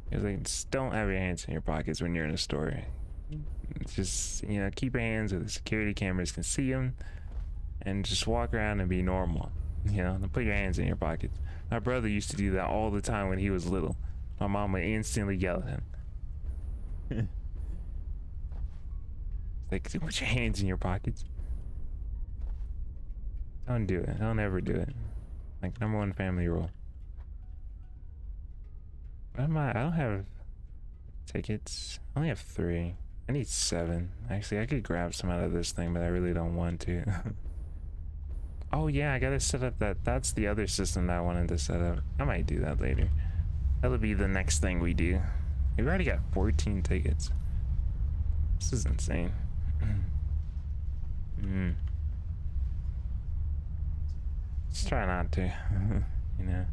He was like, just don't have your hands in your pockets when you're in a store. Just, you know, keep your hands where the security cameras can see them, and just walk around and be normal. You know, don't put your hands in your pockets. My brother used to do that all the time when he was little. My mom would instantly yell at him. Like, put your hands in your pockets. Don't do it. Don't ever do it. Like, #1 family rule. What am I don't have tickets. I only have 3. I need 7. Actually, I could grab some out of this thing, but I really don't want to. Oh yeah, I gotta set up that's the other system that I wanted to set up. I might do that later. That'll be the next thing we do. We've already got 14 tickets. This is insane. Let's try not to, you know.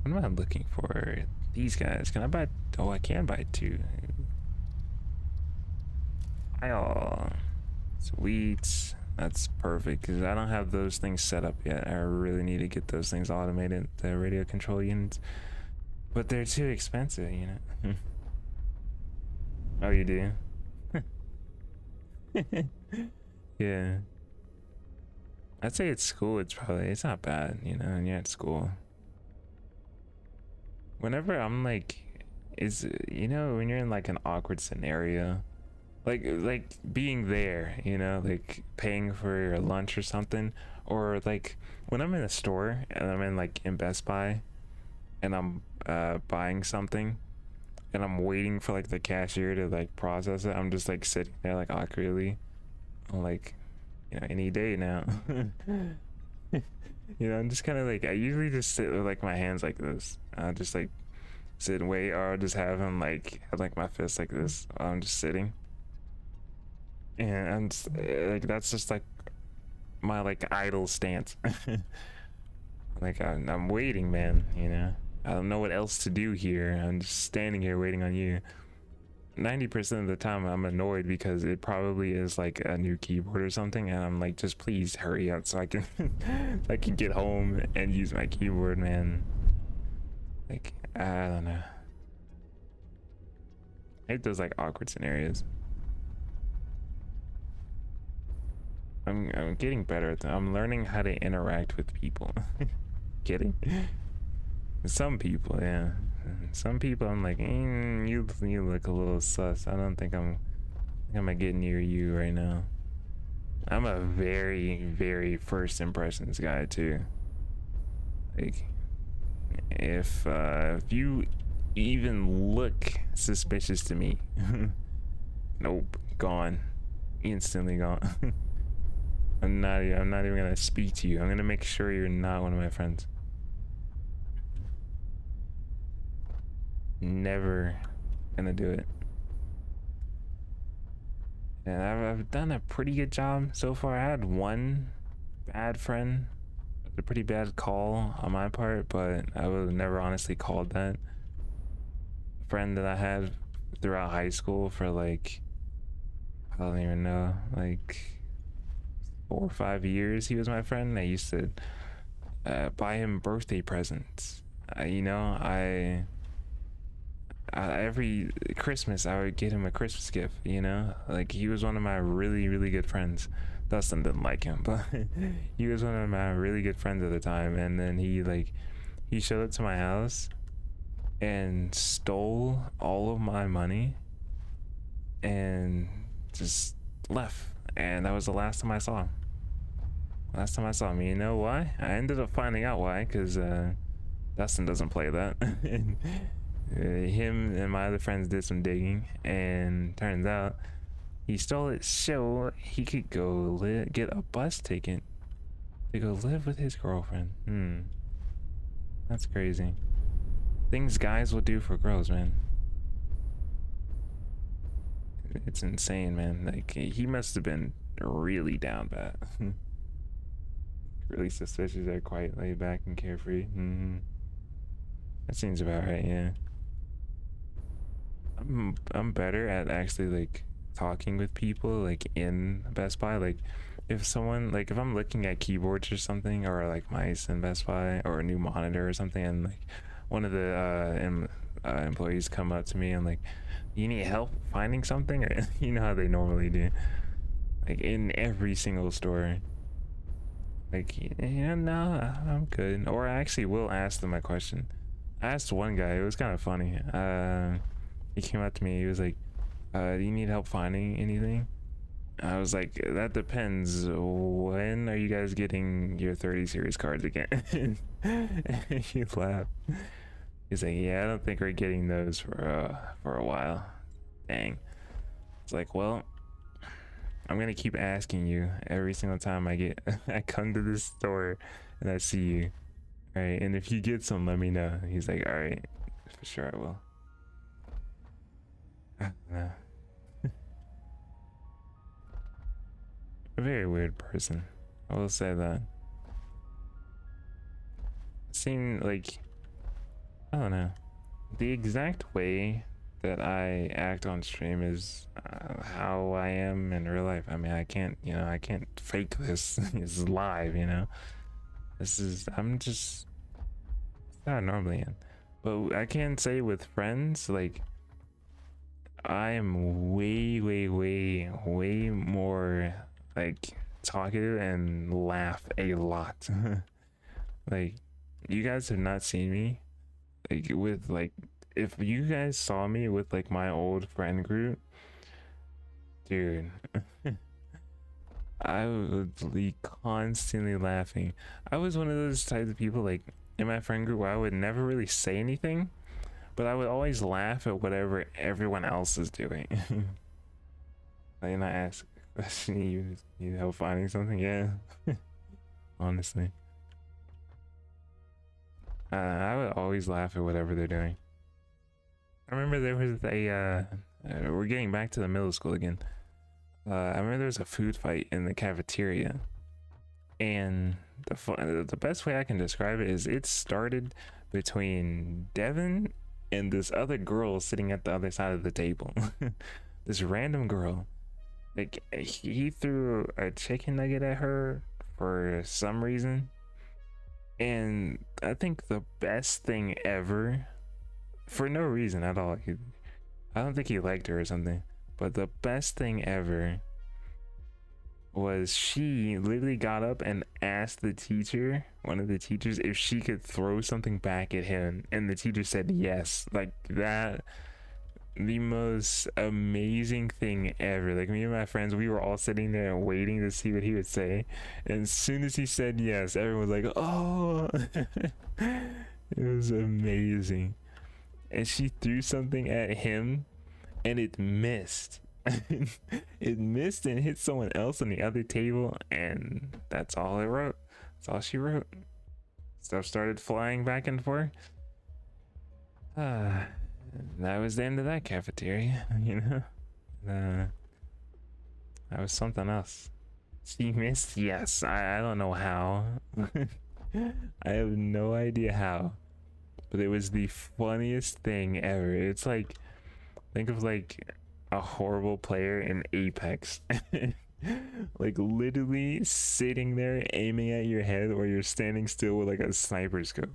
What am I looking for? These guys. Can I buy? Oh, I can buy 2. Sweet. That's perfect because I don't have those things set up yet. I really need to get those things automated, the radio control units, but they're too expensive, you know. Oh, you do? Yeah, I'd say at school it's not bad, you know, and you're at school. Whenever I'm like, you know, when you're in like an awkward scenario, like being there, you know, like paying for your lunch or something, or like when I'm in a store and I'm in Best Buy, and I'm buying something and I'm waiting for like the cashier to like process it, I'm just like sitting there like awkwardly. I'm like, you know, any day now. You know, I'm just kind of like, I usually just sit with like my hands like this. I'll just like sit and wait, or I'll just have them like have like my fist like this while I'm just sitting. And I'm just, like, that's just like my like idle stance. Like I'm waiting, man, you know. I don't know what else to do here. I'm just standing here waiting on you. 90% of the time I'm annoyed because it probably is like a new keyboard or something, and I'm like, just please hurry up so I can I can get home and use my keyboard, man. Like, I don't know. I hate those like awkward scenarios. I'm getting better at them. I'm learning how to interact with people. Kidding? Some people, yeah. Some people I'm like, you look a little sus. I don't think I'm gonna get near you right now. I'm a very, very first impressions guy too. Like, if you even look suspicious to me, nope, gone, instantly gone. I'm not even gonna speak to you. I'm gonna make sure you're not one of my friends. Never gonna do it. And I've done a pretty good job so far. I had one bad friend, a pretty bad call on my part, but I would have never honestly called that. A friend that I had throughout high school for like, I don't even know, like 4 or 5 years he was my friend. I used to buy him birthday presents. You know, every Christmas I would get him a Christmas gift, you know? Like, he was one of my really, really good friends. Dustin didn't like him, but he was one of my really good friends at the time. And then he showed up to my house and stole all of my money and just left. And that was the last time I saw him. Last time I saw him. You know why? I ended up finding out why, because Dustin doesn't play that. And, him and my other friends did some digging, and turns out he stole it so he could go get a bus ticket to go live with his girlfriend. That's crazy. Things guys will do for girls, man. It's insane, man. Like, he must have been really down bad. Really suspicious. They're quite laid back and carefree. That seems about right, yeah. I'm better at actually like talking with people like in Best Buy. Like, if someone, like, if I'm looking at keyboards or something, or like mice in Best Buy, or a new monitor or something, and like one of the employees come up to me and like, you need help finding something, or you know how they normally do, like in every single store. Like, yeah, no, I'm good. Or I actually will ask them a question. I asked one guy, it was kind of funny. He came up to me, he was like, do you need help finding anything? I was like, that depends. When are you guys getting your 30 series cards again? And he laughed. He's like, yeah, I don't think we're getting those for a while. Dang. It's like, well, I'm gonna keep asking you every single time I come to this store and I see you. All right, and if you get some, let me know. He's like, all right, for sure I will. No. A very weird person, I will say that. Seem like, I don't know, the exact way that I act on stream is how I am in real life. I mean, I can't fake this. It's live, you know. I'm just, it's not normally in. But I can say with friends, like, I am way more like talkative and laugh a lot. Like, you guys have not seen me like with like, if you guys saw me with like my old friend group, dude, I would be constantly laughing. I was one of those types of people, like, in my friend group where I would never really say anything, but I would always laugh at whatever everyone else is doing. Like, and I ask a question, you need help finding something? Yeah. Honestly. I would always laugh at whatever they're doing. I remember there was a, we're getting back to the middle school again. I remember there was a food fight in the cafeteria. And the best way I can describe it is it started between Devin and this other girl sitting at the other side of the table. This random girl. Like, he threw a chicken nugget at her for some reason. And I think the best thing ever, for no reason at all, I don't think he liked her or something, but the best thing ever was she literally got up and asked the teacher, one of the teachers, if she could throw something back at him, and the teacher said yes. Like, that, the most amazing thing ever. Like, me and my friends, we were all sitting there waiting to see what he would say, and as soon as he said yes, everyone was like, oh. It was amazing. And she threw something at him and it missed. It missed and hit someone else on the other table, and that's all it wrote. That's all she wrote. Stuff started flying back and forth. That was the end of that cafeteria, you know. That was something else. She missed? Yes. I don't know how. I have no idea how, but it was the funniest thing ever. It's like, think of like a horrible player in Apex. Like, literally sitting there aiming at your head, or you're standing still with like a sniper scope.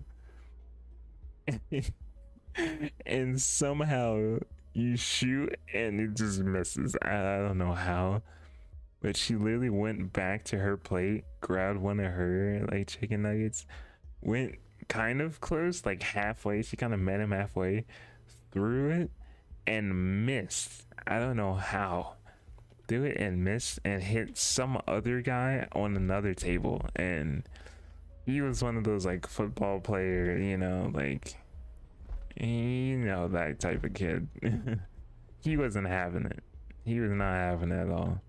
And somehow you shoot and it just misses. I don't know how, but she literally went back to her plate, grabbed one of her like chicken nuggets, went kind of close, like halfway. She kind of met him halfway, threw it and missed. I don't know how. Threw it and missed and hit some other guy on another table, and he was one of those like football player, you know, like, you know, that type of kid. He wasn't having it. He was not having it at all.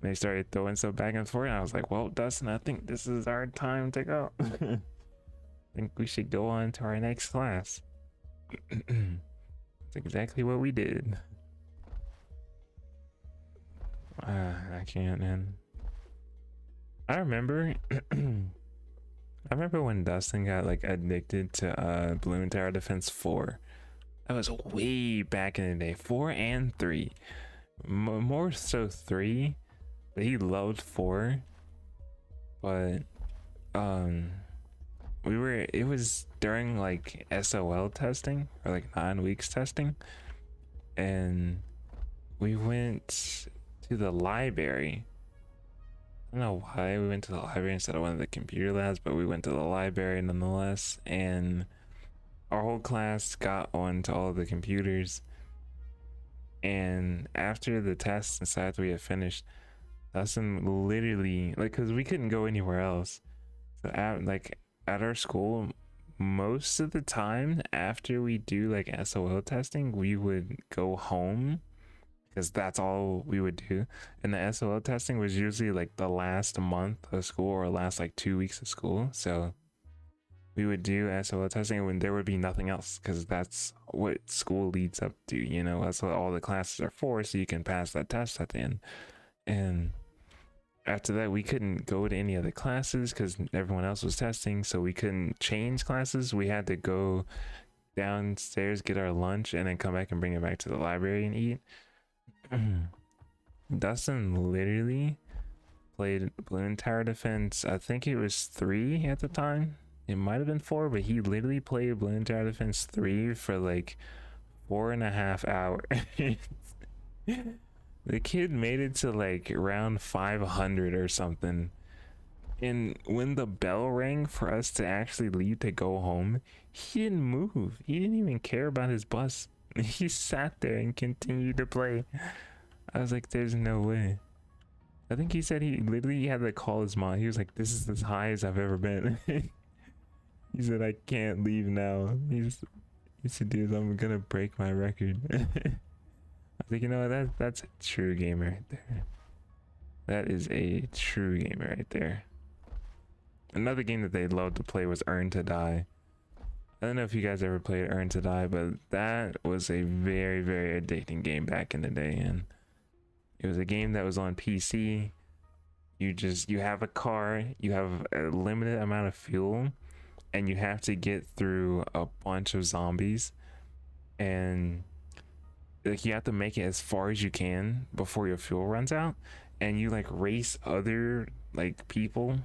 They started throwing stuff back and forth, and I was like, well, Dustin, I think this is our time to go. I think we should go on to our next class. That's exactly what we did. I can't, man. I remember I remember when Dustin got like addicted to Balloon Tower Defense 4. That was way back in the day. 4 and 3. More so 3, but he loved 4. But it was during like SOL testing, or like 9 weeks testing, and we went to the library. I don't know why we went to the library instead of one of the computer labs, but we went to the library nonetheless, and our whole class got onto all of the computers. And after the tests and stats we had finished, Dustin literally, like, because we couldn't go anywhere else, so at our school, most of the time after we do like SOL testing, we would go home, because that's all we would do. And the SOL testing was usually like the last month of school, or last like 2 weeks of school. So we would do SOL testing when there would be nothing else, because that's what school leads up to, you know. That's what all the classes are for, so you can pass that test at the end. And after that, we couldn't go to any other classes because everyone else was testing, so we couldn't change classes. We had to go downstairs, get our lunch, and then come back and bring it back to the library and eat. Dustin literally played Balloon Tower Defense, I think it was 3 at the time. It might have been 4, but he literally played Balloon Tower Defense 3 for like 4.5 hours. The kid made it to like around 500 or something. And when the bell rang for us to actually leave to go home, he didn't move. He didn't even care about his bus. He sat there and continued to play. I was like, there's no way. I think he said he literally had to call his mom. He was like, this is as high as I've ever been. He said I can't leave now. He said, dude, I'm gonna break my record. I think, you know, that's a true gamer right there. That is a true gamer right there. Another game that they loved to play was Earn to Die. I don't know if you guys ever played Earn to Die, but that was a very, very addicting game back in the day. And it was a game that was on PC. You have a car, you have a limited amount of fuel, and you have to get through a bunch of zombies. And like, you have to make it as far as you can before your fuel runs out. And you like race other like people,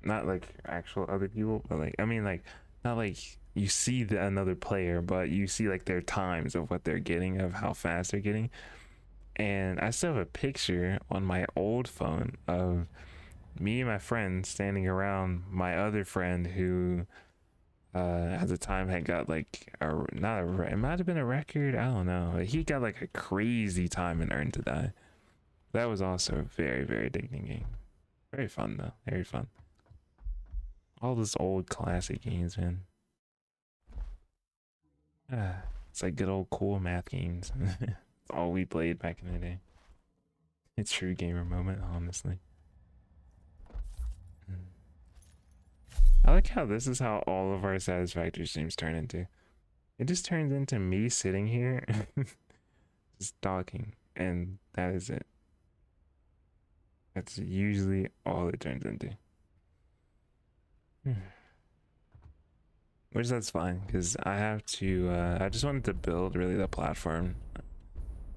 not like actual other people, but like, I mean, like, not like you see another player, but you see like their times of what they're getting, of how fast they're getting. And I still have a picture on my old phone of me and my friend standing around my other friend who at the time had got like it might have been a record, I don't know. He got like a crazy time in Earn to Die. That was also a very, very addicting game. Very fun though, very fun. All those old classic games, man. It's like good old cool math games. It's all we played back in the day. It's true gamer moment, honestly. I like how this is how all of our Satisfactory streams turn into. It just turns into me sitting here just talking, and that is it. That's usually all it turns into. Which that's fine, because I have to, I just wanted to build really the platform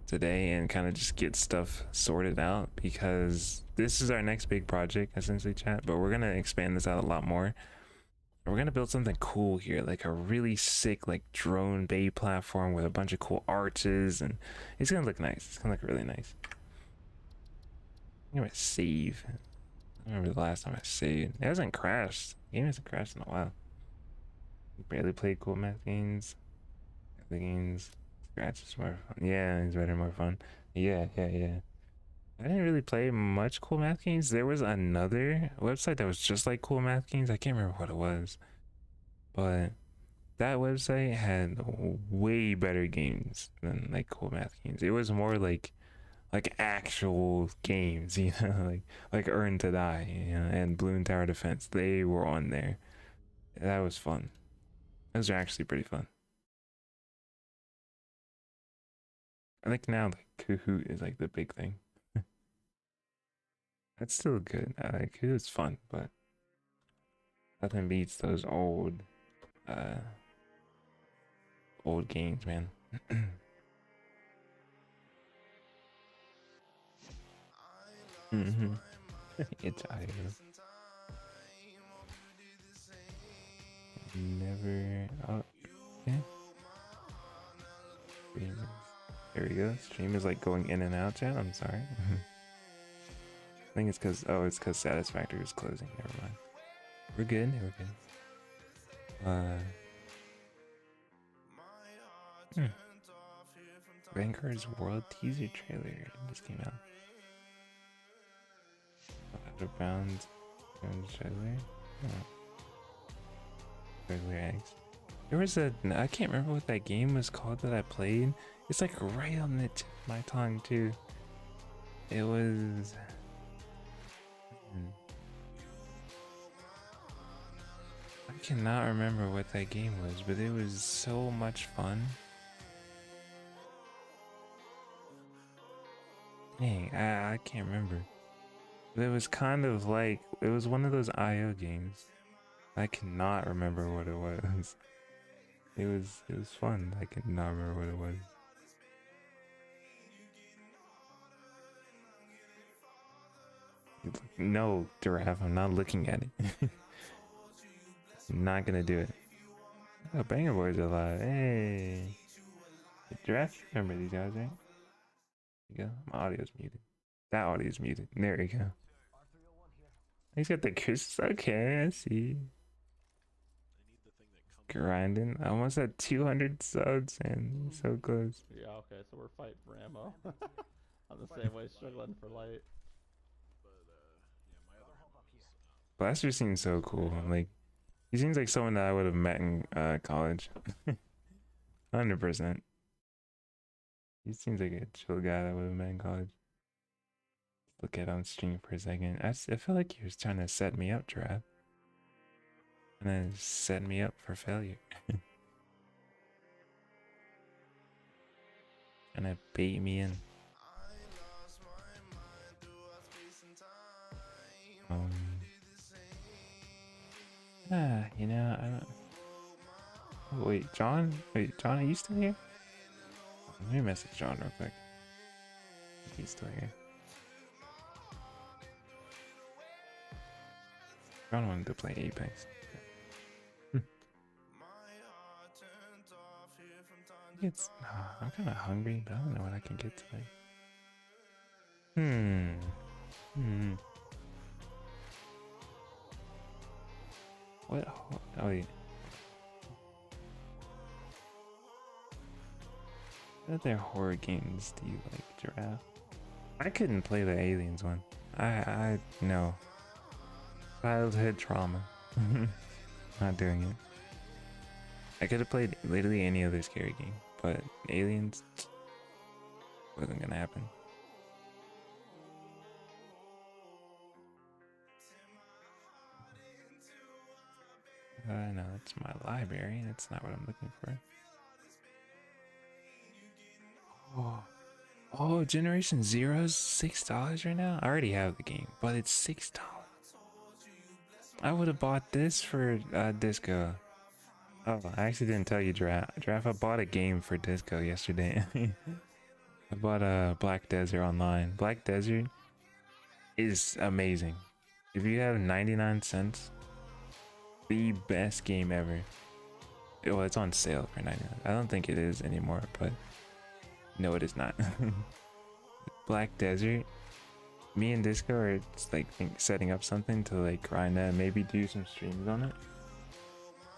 today and kind of just get stuff sorted out, because this is our next big project, essentially, chat, but we're going to expand this out a lot more. We're going to build something cool here, like a really sick, like, drone bay platform with a bunch of cool arches, and it's going to look nice. It's going to look really nice. I'm going to save. I remember the last time I saved. It hasn't crashed. The game hasn't crashed in a while. Barely played cool math games. The games. Scratch is more fun. Yeah, it's better, more fun. Yeah. I didn't really play much cool math games. There was another website that was just like cool math games. I can't remember what it was, but that website had way better games than like cool math games. It was more like actual games, you know, like Earn to Die, you know, and Balloon Tower Defense. They were on there. That was fun. Those are actually pretty fun. I think now like Kahoot is like the big thing. That's still good. I like Kahoot's fun, but nothing beats those old games, man. It's I never. Oh, yeah. There we go. Stream is like going in and out, chat. I'm sorry. I think it's because it's because Satisfactory is closing. Never mind. We're good. We're good. Vanguard's World teaser trailer just came out. Out of bounds trailer. Regular eggs. There was I can't remember what that game was called that I played. It's like right on the tip of my tongue too. It was. I cannot remember what that game was, but it was so much fun. Dang, I can't remember. But it was kind of like, it was one of those IO games. I cannot remember what it was. It was fun. I cannot remember what it was. No, Giraffe, I'm not looking at it. I'm not gonna do it. Oh, Banger Boys are alive. Hey. Giraffe, remember these guys, right? There you go. My audio's muted. That audio's muted. There you go. He's got the kisses. Okay, I see. Grinding. I almost at 200 subs and so close. Yeah, okay, so we're fighting for ammo. I'm the same way, struggling for light. Blaster seems so cool. Like, He seems like someone that I would have met in college. 100%. He seems like a chill guy that I would have met in college. Look at on stream for a second. I feel like he was trying to set me up, Giraffe. And then set me up for failure. Trying to bait me in. You know, I don't. Oh, wait, John? Wait, John, are you still here? Let me message John real quick. He's still here. John wanted to play Apex. It's. I'm kind of hungry, but I don't know what I can get today. What? Oh, wait. What other horror games do you like, Giraffe? I couldn't play the Aliens one. I no. Childhood trauma. Not doing it. I could have played literally any other scary game, but Aliens wasn't gonna happen. No, that's my library. That's not what I'm looking for. Oh, Generation Zero's $6 right now? I already have the game, but it's $6. I would have bought this for Disco. Oh, I actually didn't tell you, Giraffe. I bought a game for Disco yesterday. I bought Black Desert online. Black Desert is amazing. If you have 99 cents, the best game ever. Well, it's on sale for 99. I don't think it is anymore, but no, it is not. Black Desert. Me and Disco are like setting up something to like grind that, maybe do some streams on it.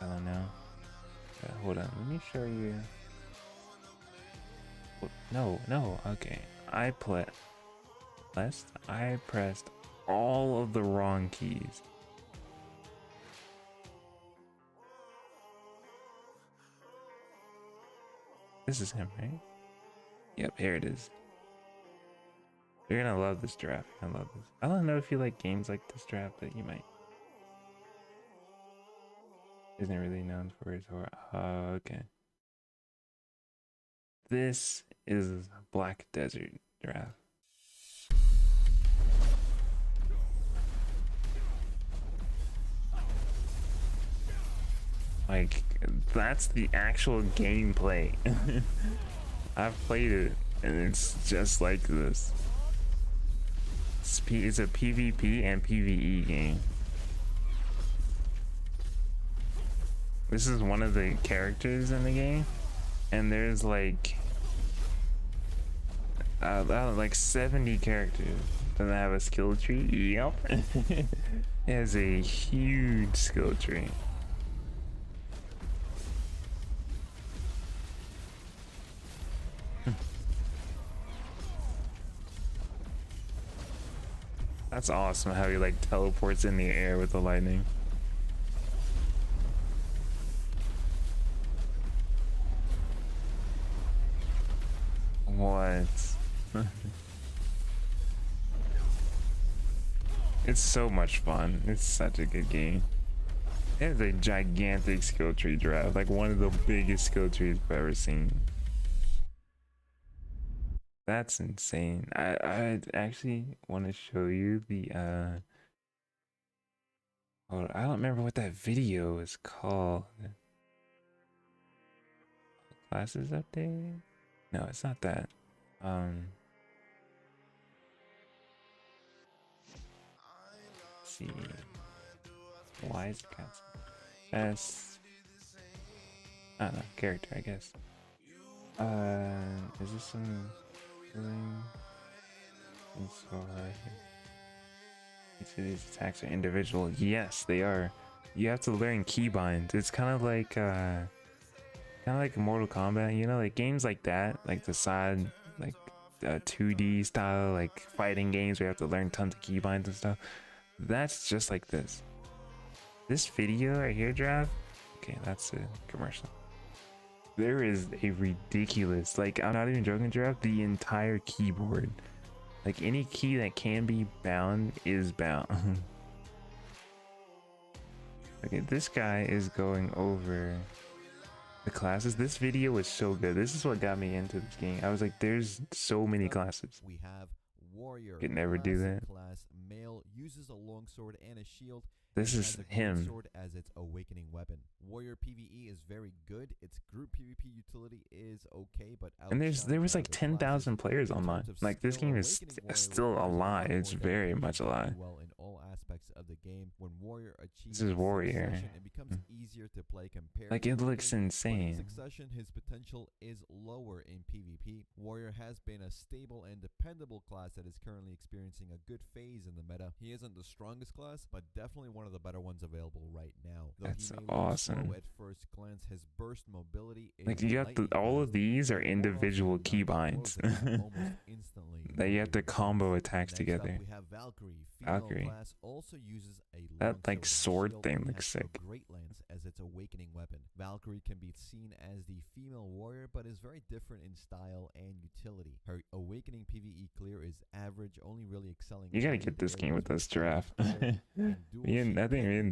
I don't know. Hold on, let me show you. No, okay. I pressed all of the wrong keys. This is him, right? Yep, here it is. You're gonna love this draft. I love this. I don't know if you like games like this draft, but you might. Isn't really known for his horror. Okay. This is Black Desert draft. Like, that's the actual gameplay. I've played it, and it's just like this. It's a PvP and PvE game. This is one of the characters in the game, and there's like 70 characters that have a skill tree. Yep. It has a huge skill tree. That's awesome how he like teleports in the air with the lightning. What? It's so much fun. It's such a good game. It has a gigantic skill tree draft, like one of the biggest skill trees I've ever seen. That's insane. I actually want to show you the hold on, I don't remember what that video is called. Classes update? No, it's not that. Let's see. Why is it canceled? I don't know, character, I guess. Is this some thing? It's so hard. Each of these attacks are individual. Yes, they are. You have to learn keybinds. It's kind of like Mortal Kombat, you know, like games like that, like the side, like 2D style, like fighting games where you have to learn tons of keybinds and stuff. That's just like this. This video right here, Draft. Okay, that's a commercial. There is a ridiculous, like, I'm not even joking, Draft. The entire keyboard, like any key that can be bound is bound. Okay, this guy is going over the classes. This video was so good. This is what got me into this game. I was like, there's so many classes. We have warrior. Could never do that. Class male uses a longsword and a shield. This and is has a him. Sword as its awakening weapon. Warrior PvE is very good. Its group PvP utility is okay, but And there was like 10,000 players online. Like this game is still alive. It's very much alive. Well in all aspects of the game. When warrior achieves This is warrior. it becomes easier to play compared Like to it looks insane. succession, his potential is lower in PvP. Warrior has been a stable and dependable class that is currently experiencing a good phase in the meta. He isn't the strongest class, but definitely one of the better ones available right now. Though That's he may awesome. look slow at first glance, his burst mobility is Like you got all of these are individual keybinds that you have to combo attacks together. We have Valkyrie. Valkyrie. Class also uses a That like sword thing looks sick. Great lance as its awakening weapon. Valkyrie can be seen as the female warrior, but is very different in style and utility. Her awakening PvE clear is average, only really excelling. You gotta get this game with us, Giraffe. I think me and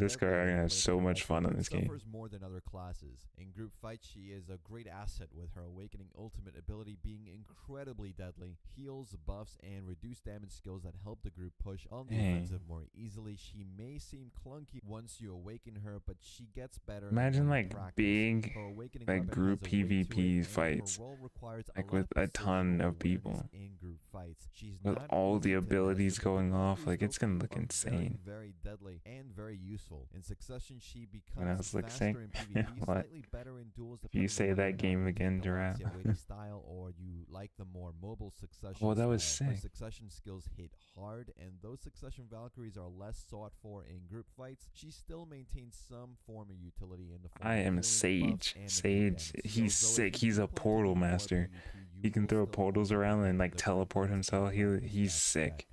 this guy are gonna have so much fun on this game. Suffers more than other classes. In group fights, she is a great asset with her awakening ultimate ability being incredibly deadly. Heals, buffs, and reduced damage skills that help the group push on the offensive more easily. She may seem clunky once you awaken her, but she gets better. Imagine like big like group PvP fights, like with a ton of people, with all the abilities going off. Like it's gonna look insane. Very deadly and very useful. In succession, she becomes When I was like faster saying, in PvP, what? slightly better in duels. If you say that game again, Giraffe. Style, or you like the more mobile succession. Oh, that was style. Her sick. Succession skills hit hard, and those succession Valkyries are less sought for in group fights. She still maintains some form of utility in the form I of am healing, Sage. buffs, and Sage, he's sick. He's a portal master. He can throw portals around and like teleport himself. He's sick.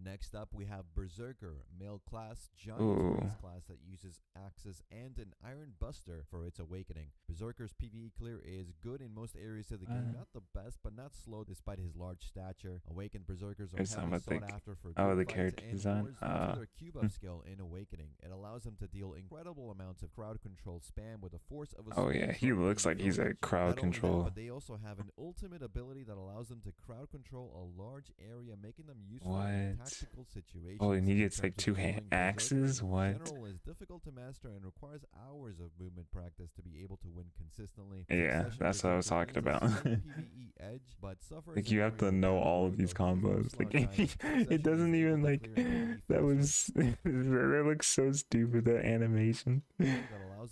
Next up, we have Berserker, male class, giant race class that uses axes and an iron buster for its awakening. Berserker's PvE clear is good in most areas of the game, not the best, but not slow despite his large stature. Awakened Berserkers are heavily sought after for the character design. Their Q-buff skill in awakening. It allows them to deal incredible amounts of crowd control spam with the force of a Oh yeah, he looks like he's a crowd control. But they also have an ultimate ability that allows them to crowd control a large area, making them useful in tactical situations. Oh, and he gets like two axes? What? General is difficult to master and requires hours of movement practice to be able to win consistently. Yeah, that's what I was talking about. PvE edge, but like you have to know all of these combos. Like it doesn't even like that was that looks so stupid, that animation.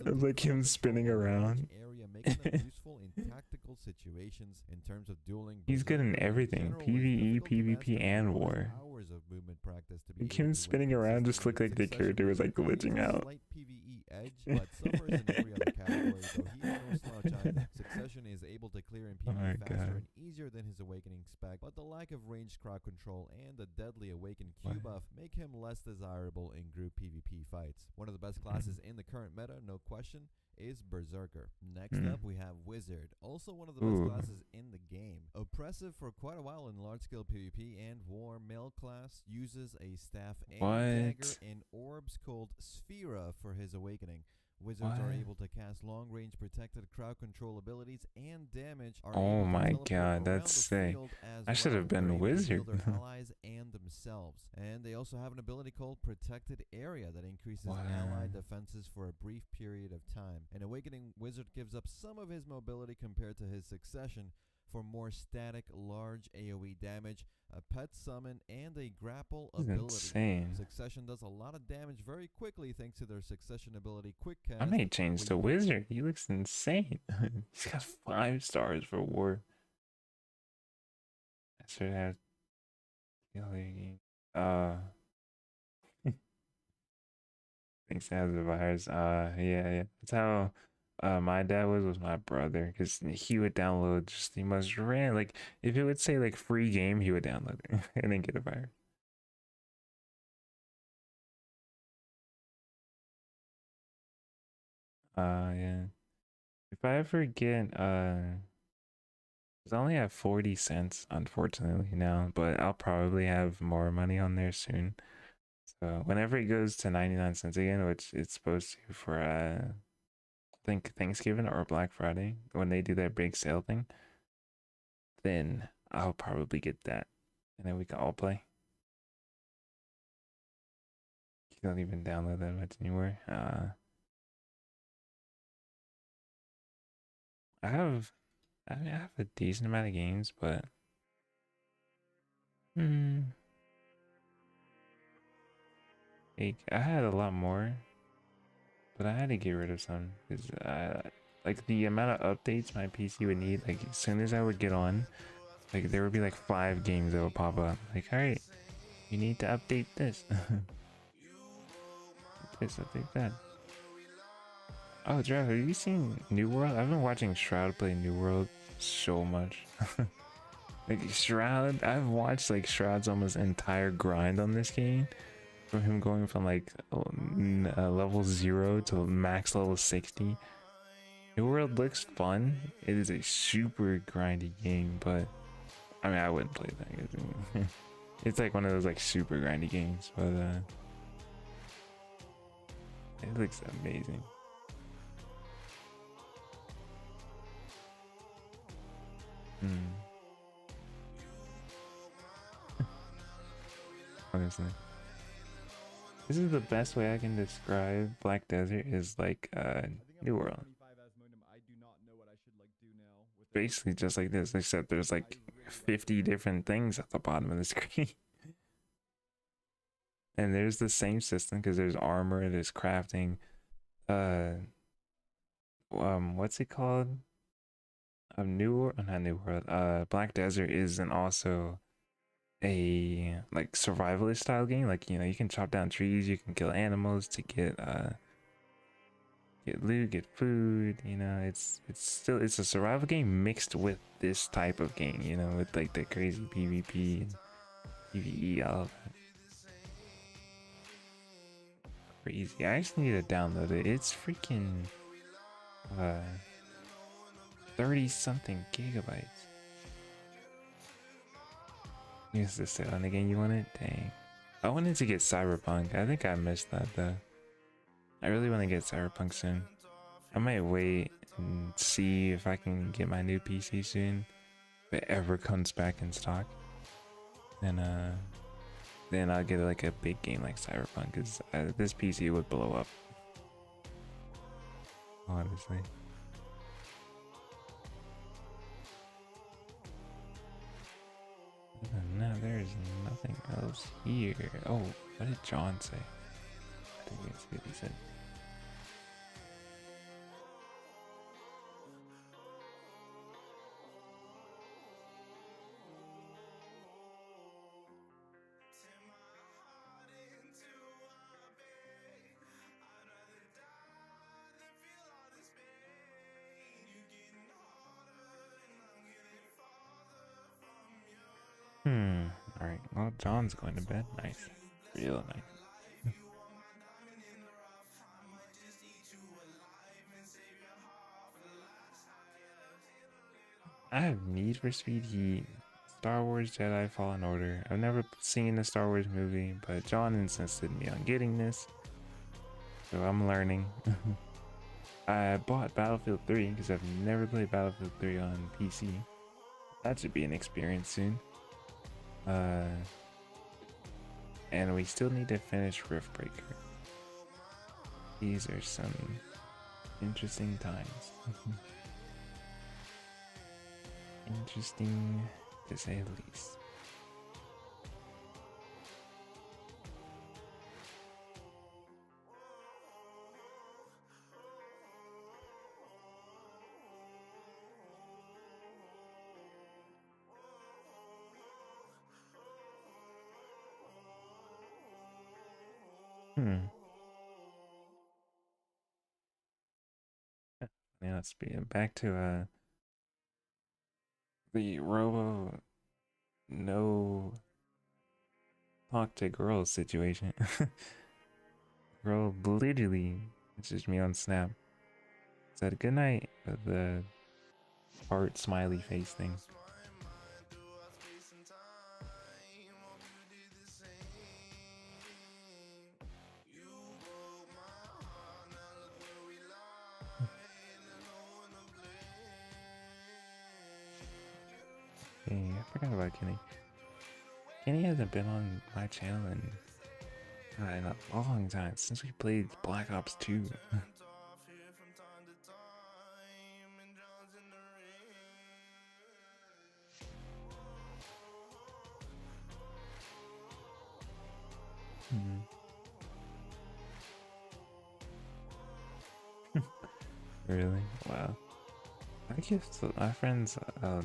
Of like him spinning around. Making them useful in tactical situations in terms of dueling. He's good in everything, PvE, PvP, and war. Hours of movement practice to like him spinning around just looked like the character was like glitching out. Slight PvE edge, but suffers in every other category, though he is no slouch either. Succession is able to clear in PvE faster and easier than his awakening spec, but the lack of ranged crowd control and the deadly awakened Q buff make him less desirable in group PvP fights. One of the best classes in the current meta, no question, is Berserker. Next up, we have Wizard, also one of the best classes in the game. Oppressive for quite a while in large-scale PvP and war, male class uses a staff and dagger and orbs called Sphera for his awakening. Wizards are able to cast long-range protected crowd control abilities and damage. Oh my god, that's sick. I should have been a wizard. Their allies and themselves. And they also have an ability called Protected Area that increases allied defenses for a brief period of time. An awakening wizard gives up some of his mobility compared to his succession for more static, large AoE damage, a pet summon, and a grapple ability. Insane. Succession does a lot of damage very quickly thanks to their succession ability, Quick Cast. I may change to wizard. He looks insane. He's got 5 stars for war. I should have. Thanks to have the virus. Yeah. That's how my dad was with my brother, because he would download just the most random, like if it would say like free game, he would download it and then get a virus. Yeah. If I ever get it's only at 40 cents, unfortunately, now, but I'll probably have more money on there soon. So whenever it goes to 99 cents again, which it's supposed to for I think Thanksgiving or Black Friday, when they do that big sale thing, then I'll probably get that. And then we can all play. You don't even download that much anymore. I mean, I have a decent amount of games, but like I had a lot more, but I had to get rid of some because like the amount of updates my PC would need. Like as soon as I would get on, like there would be like 5 games that would pop up. Like, all right, you need to update this, this, update that. Oh, Drew, have you seen New World? I've been watching Shroud play New World so much. Like Shroud, I've watched like Shroud's almost entire grind on this game, from him going from like level 0 to max level 60. New World looks fun. It is a super grindy game, but I mean I wouldn't play that. It's like one of those like super grindy games, but it looks amazing. Honestly, this is the best way I can describe Black Desert, is like New World. Basically just like this, except there's like 50 different things at the bottom of the screen. And there's the same system because there's armor, there's crafting. What's it called? Not New World. Black Desert is an also a like survivalist style game. Like, you know, you can chop down trees, you can kill animals to get loot, get food. You know, it's a survival game mixed with this type of game. You know, with like the crazy PvP and PvE, all of that. Crazy. I actually need to download it. It's freaking 30 something gigabytes. Use this set on the game you wanted? Dang. I wanted to get Cyberpunk. I think I missed that though. I really want to get Cyberpunk soon. I might wait and see if I can get my new PC soon. If it ever comes back in stock. Then I'll get like a big game like Cyberpunk, because this PC would blow up. Honestly. No, there's nothing else here. Oh, what did John say? I think that's what he said. Alright, well, John's going to bed. Nice. Real nice. I have Need for Speed Heat, Star Wars Jedi Fallen Order. I've never seen a Star Wars movie, but John insisted me on getting this, so I'm learning. I bought Battlefield 3 because I've never played Battlefield 3 on PC. That should be an experience soon. And we still need to finish Riftbreaker. These are some interesting times. Interesting to say the least. Yeah, let's be back to the Robo no talk to girls situation. Girl literally messaged me on Snap Said good night with the heart smiley face thing. Hey, I forgot about Kenny. Kenny hasn't been on my channel in a long time, since we played Black Ops 2. Really? Wow. I gift my friends. I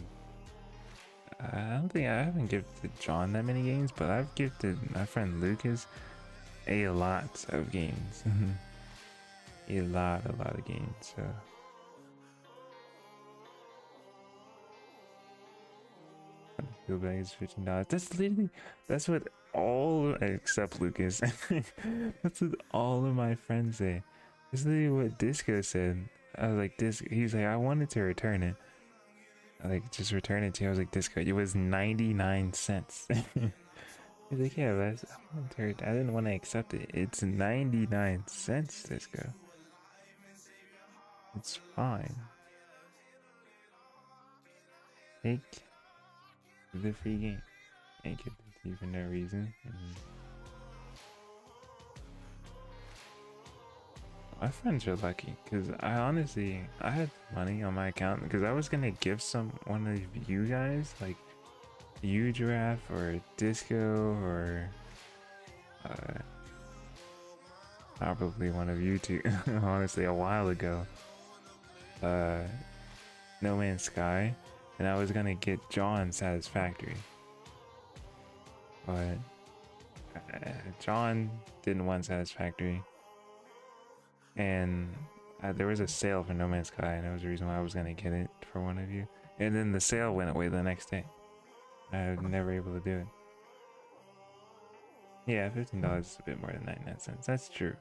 don't think I haven't gifted John that many games, but I've gifted my friend Lucas a lot of games. a lot of games. So. Feel bag is $15. That's literally, that's what all, except Lucas. That's what all of my friends say. That's literally what Disco said. I was like, he's like, I wanted to return it. I like, just return it to you. I was like, Disco, it was 99 cents. He's like, yeah, but I didn't want to accept it. It's 99 cents, Disco. It's fine. Take the free game. And give it to you for no reason. My friends are lucky, because I had money on my account, because I was gonna give one of you guys, like you, Giraffe, or Disco, or probably one of you two, honestly, a while ago, No Man's Sky, and I was gonna get John Satisfactory, but John didn't want Satisfactory. And there was a sale for No Man's Sky, and that was the reason why I was gonna get it for one of you. And then the sale went away the next day. I was never able to do it. Yeah, $15 is a bit more than 99 cents. That's true.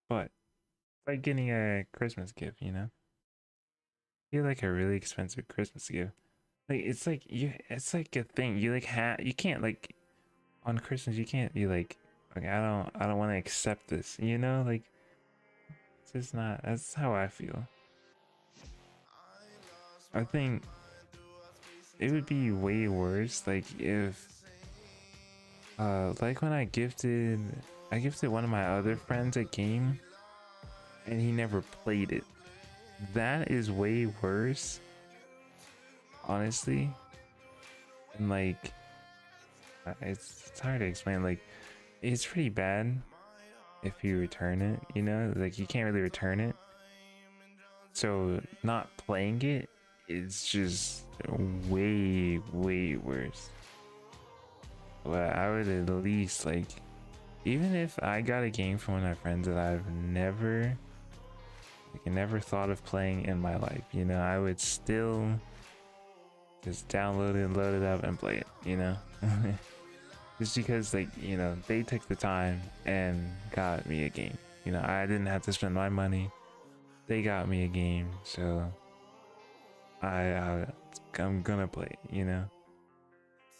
But it's like getting a Christmas gift, you know? I feel like a really expensive Christmas gift. Like it's like a thing. You like you can't like on Christmas you can't be like, okay, I don't want to accept this, you know? Like it's just not, that's how I feel. I think it would be way worse like if like when I gifted one of my other friends a game and he never played it. That is way worse, honestly. And like it's hard to explain. Like it's pretty bad if you return it, you know? Like you can't really return it. So not playing it is just way worse. But I would at least like, even if I got a game from one of my friends that I've never thought of playing in my life, you know, I would still just download it, load it up, and play it, you know. Just because, like, you know, they took the time and got me a game. You know, I didn't have to spend my money. They got me a game, so I'm gonna play it, you know.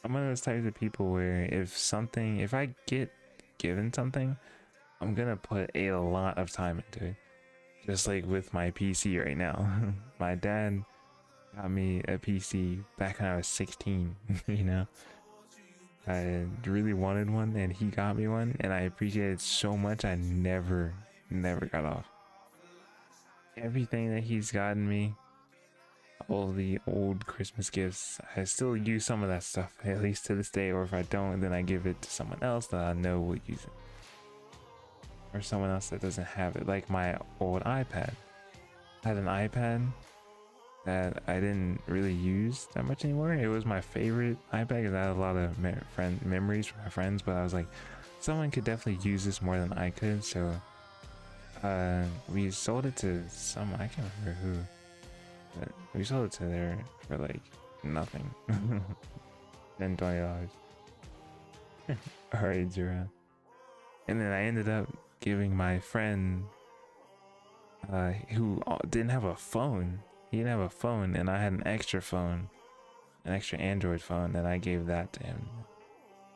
I'm one of those types of people where if I get given something, I'm gonna put a lot of time into it. Just like with my PC right now. My dad got me a PC back when I was 16, you know. I really wanted one and he got me one, and I appreciate it so much. I never got off. Everything that he's gotten me, all the old Christmas gifts, I still use some of that stuff, at least to this day. Or if I don't, then I give it to someone else that I know will use it, or someone else that doesn't have it. Like my old iPad. I had an iPad that I didn't really use that much anymore. It was my favorite iPad because I had a lot of memories from my friends, but I was like, someone could definitely use this more than I could. So we sold it to someone, I can't remember who, but we sold it to there for like nothing. Then $20. Alright, Zero. And then I ended up giving my friend who didn't have a phone. He didn't have a phone, and I had an extra phone, an extra Android phone, and I gave that to him.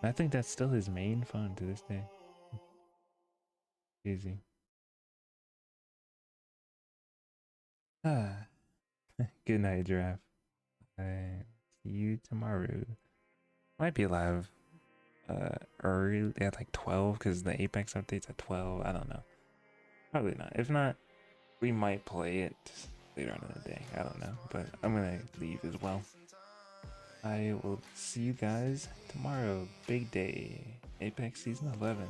And I think that's still his main phone to this day. Easy. Ah, good night, Giraffe. I see you tomorrow. Might be live early at like 12 because the Apex update's at 12. I don't know. Probably not. If not, we might play it later on in the day. I don't know. But I'm gonna leave as well. I will see you guys tomorrow. Big day. Apex Season 11.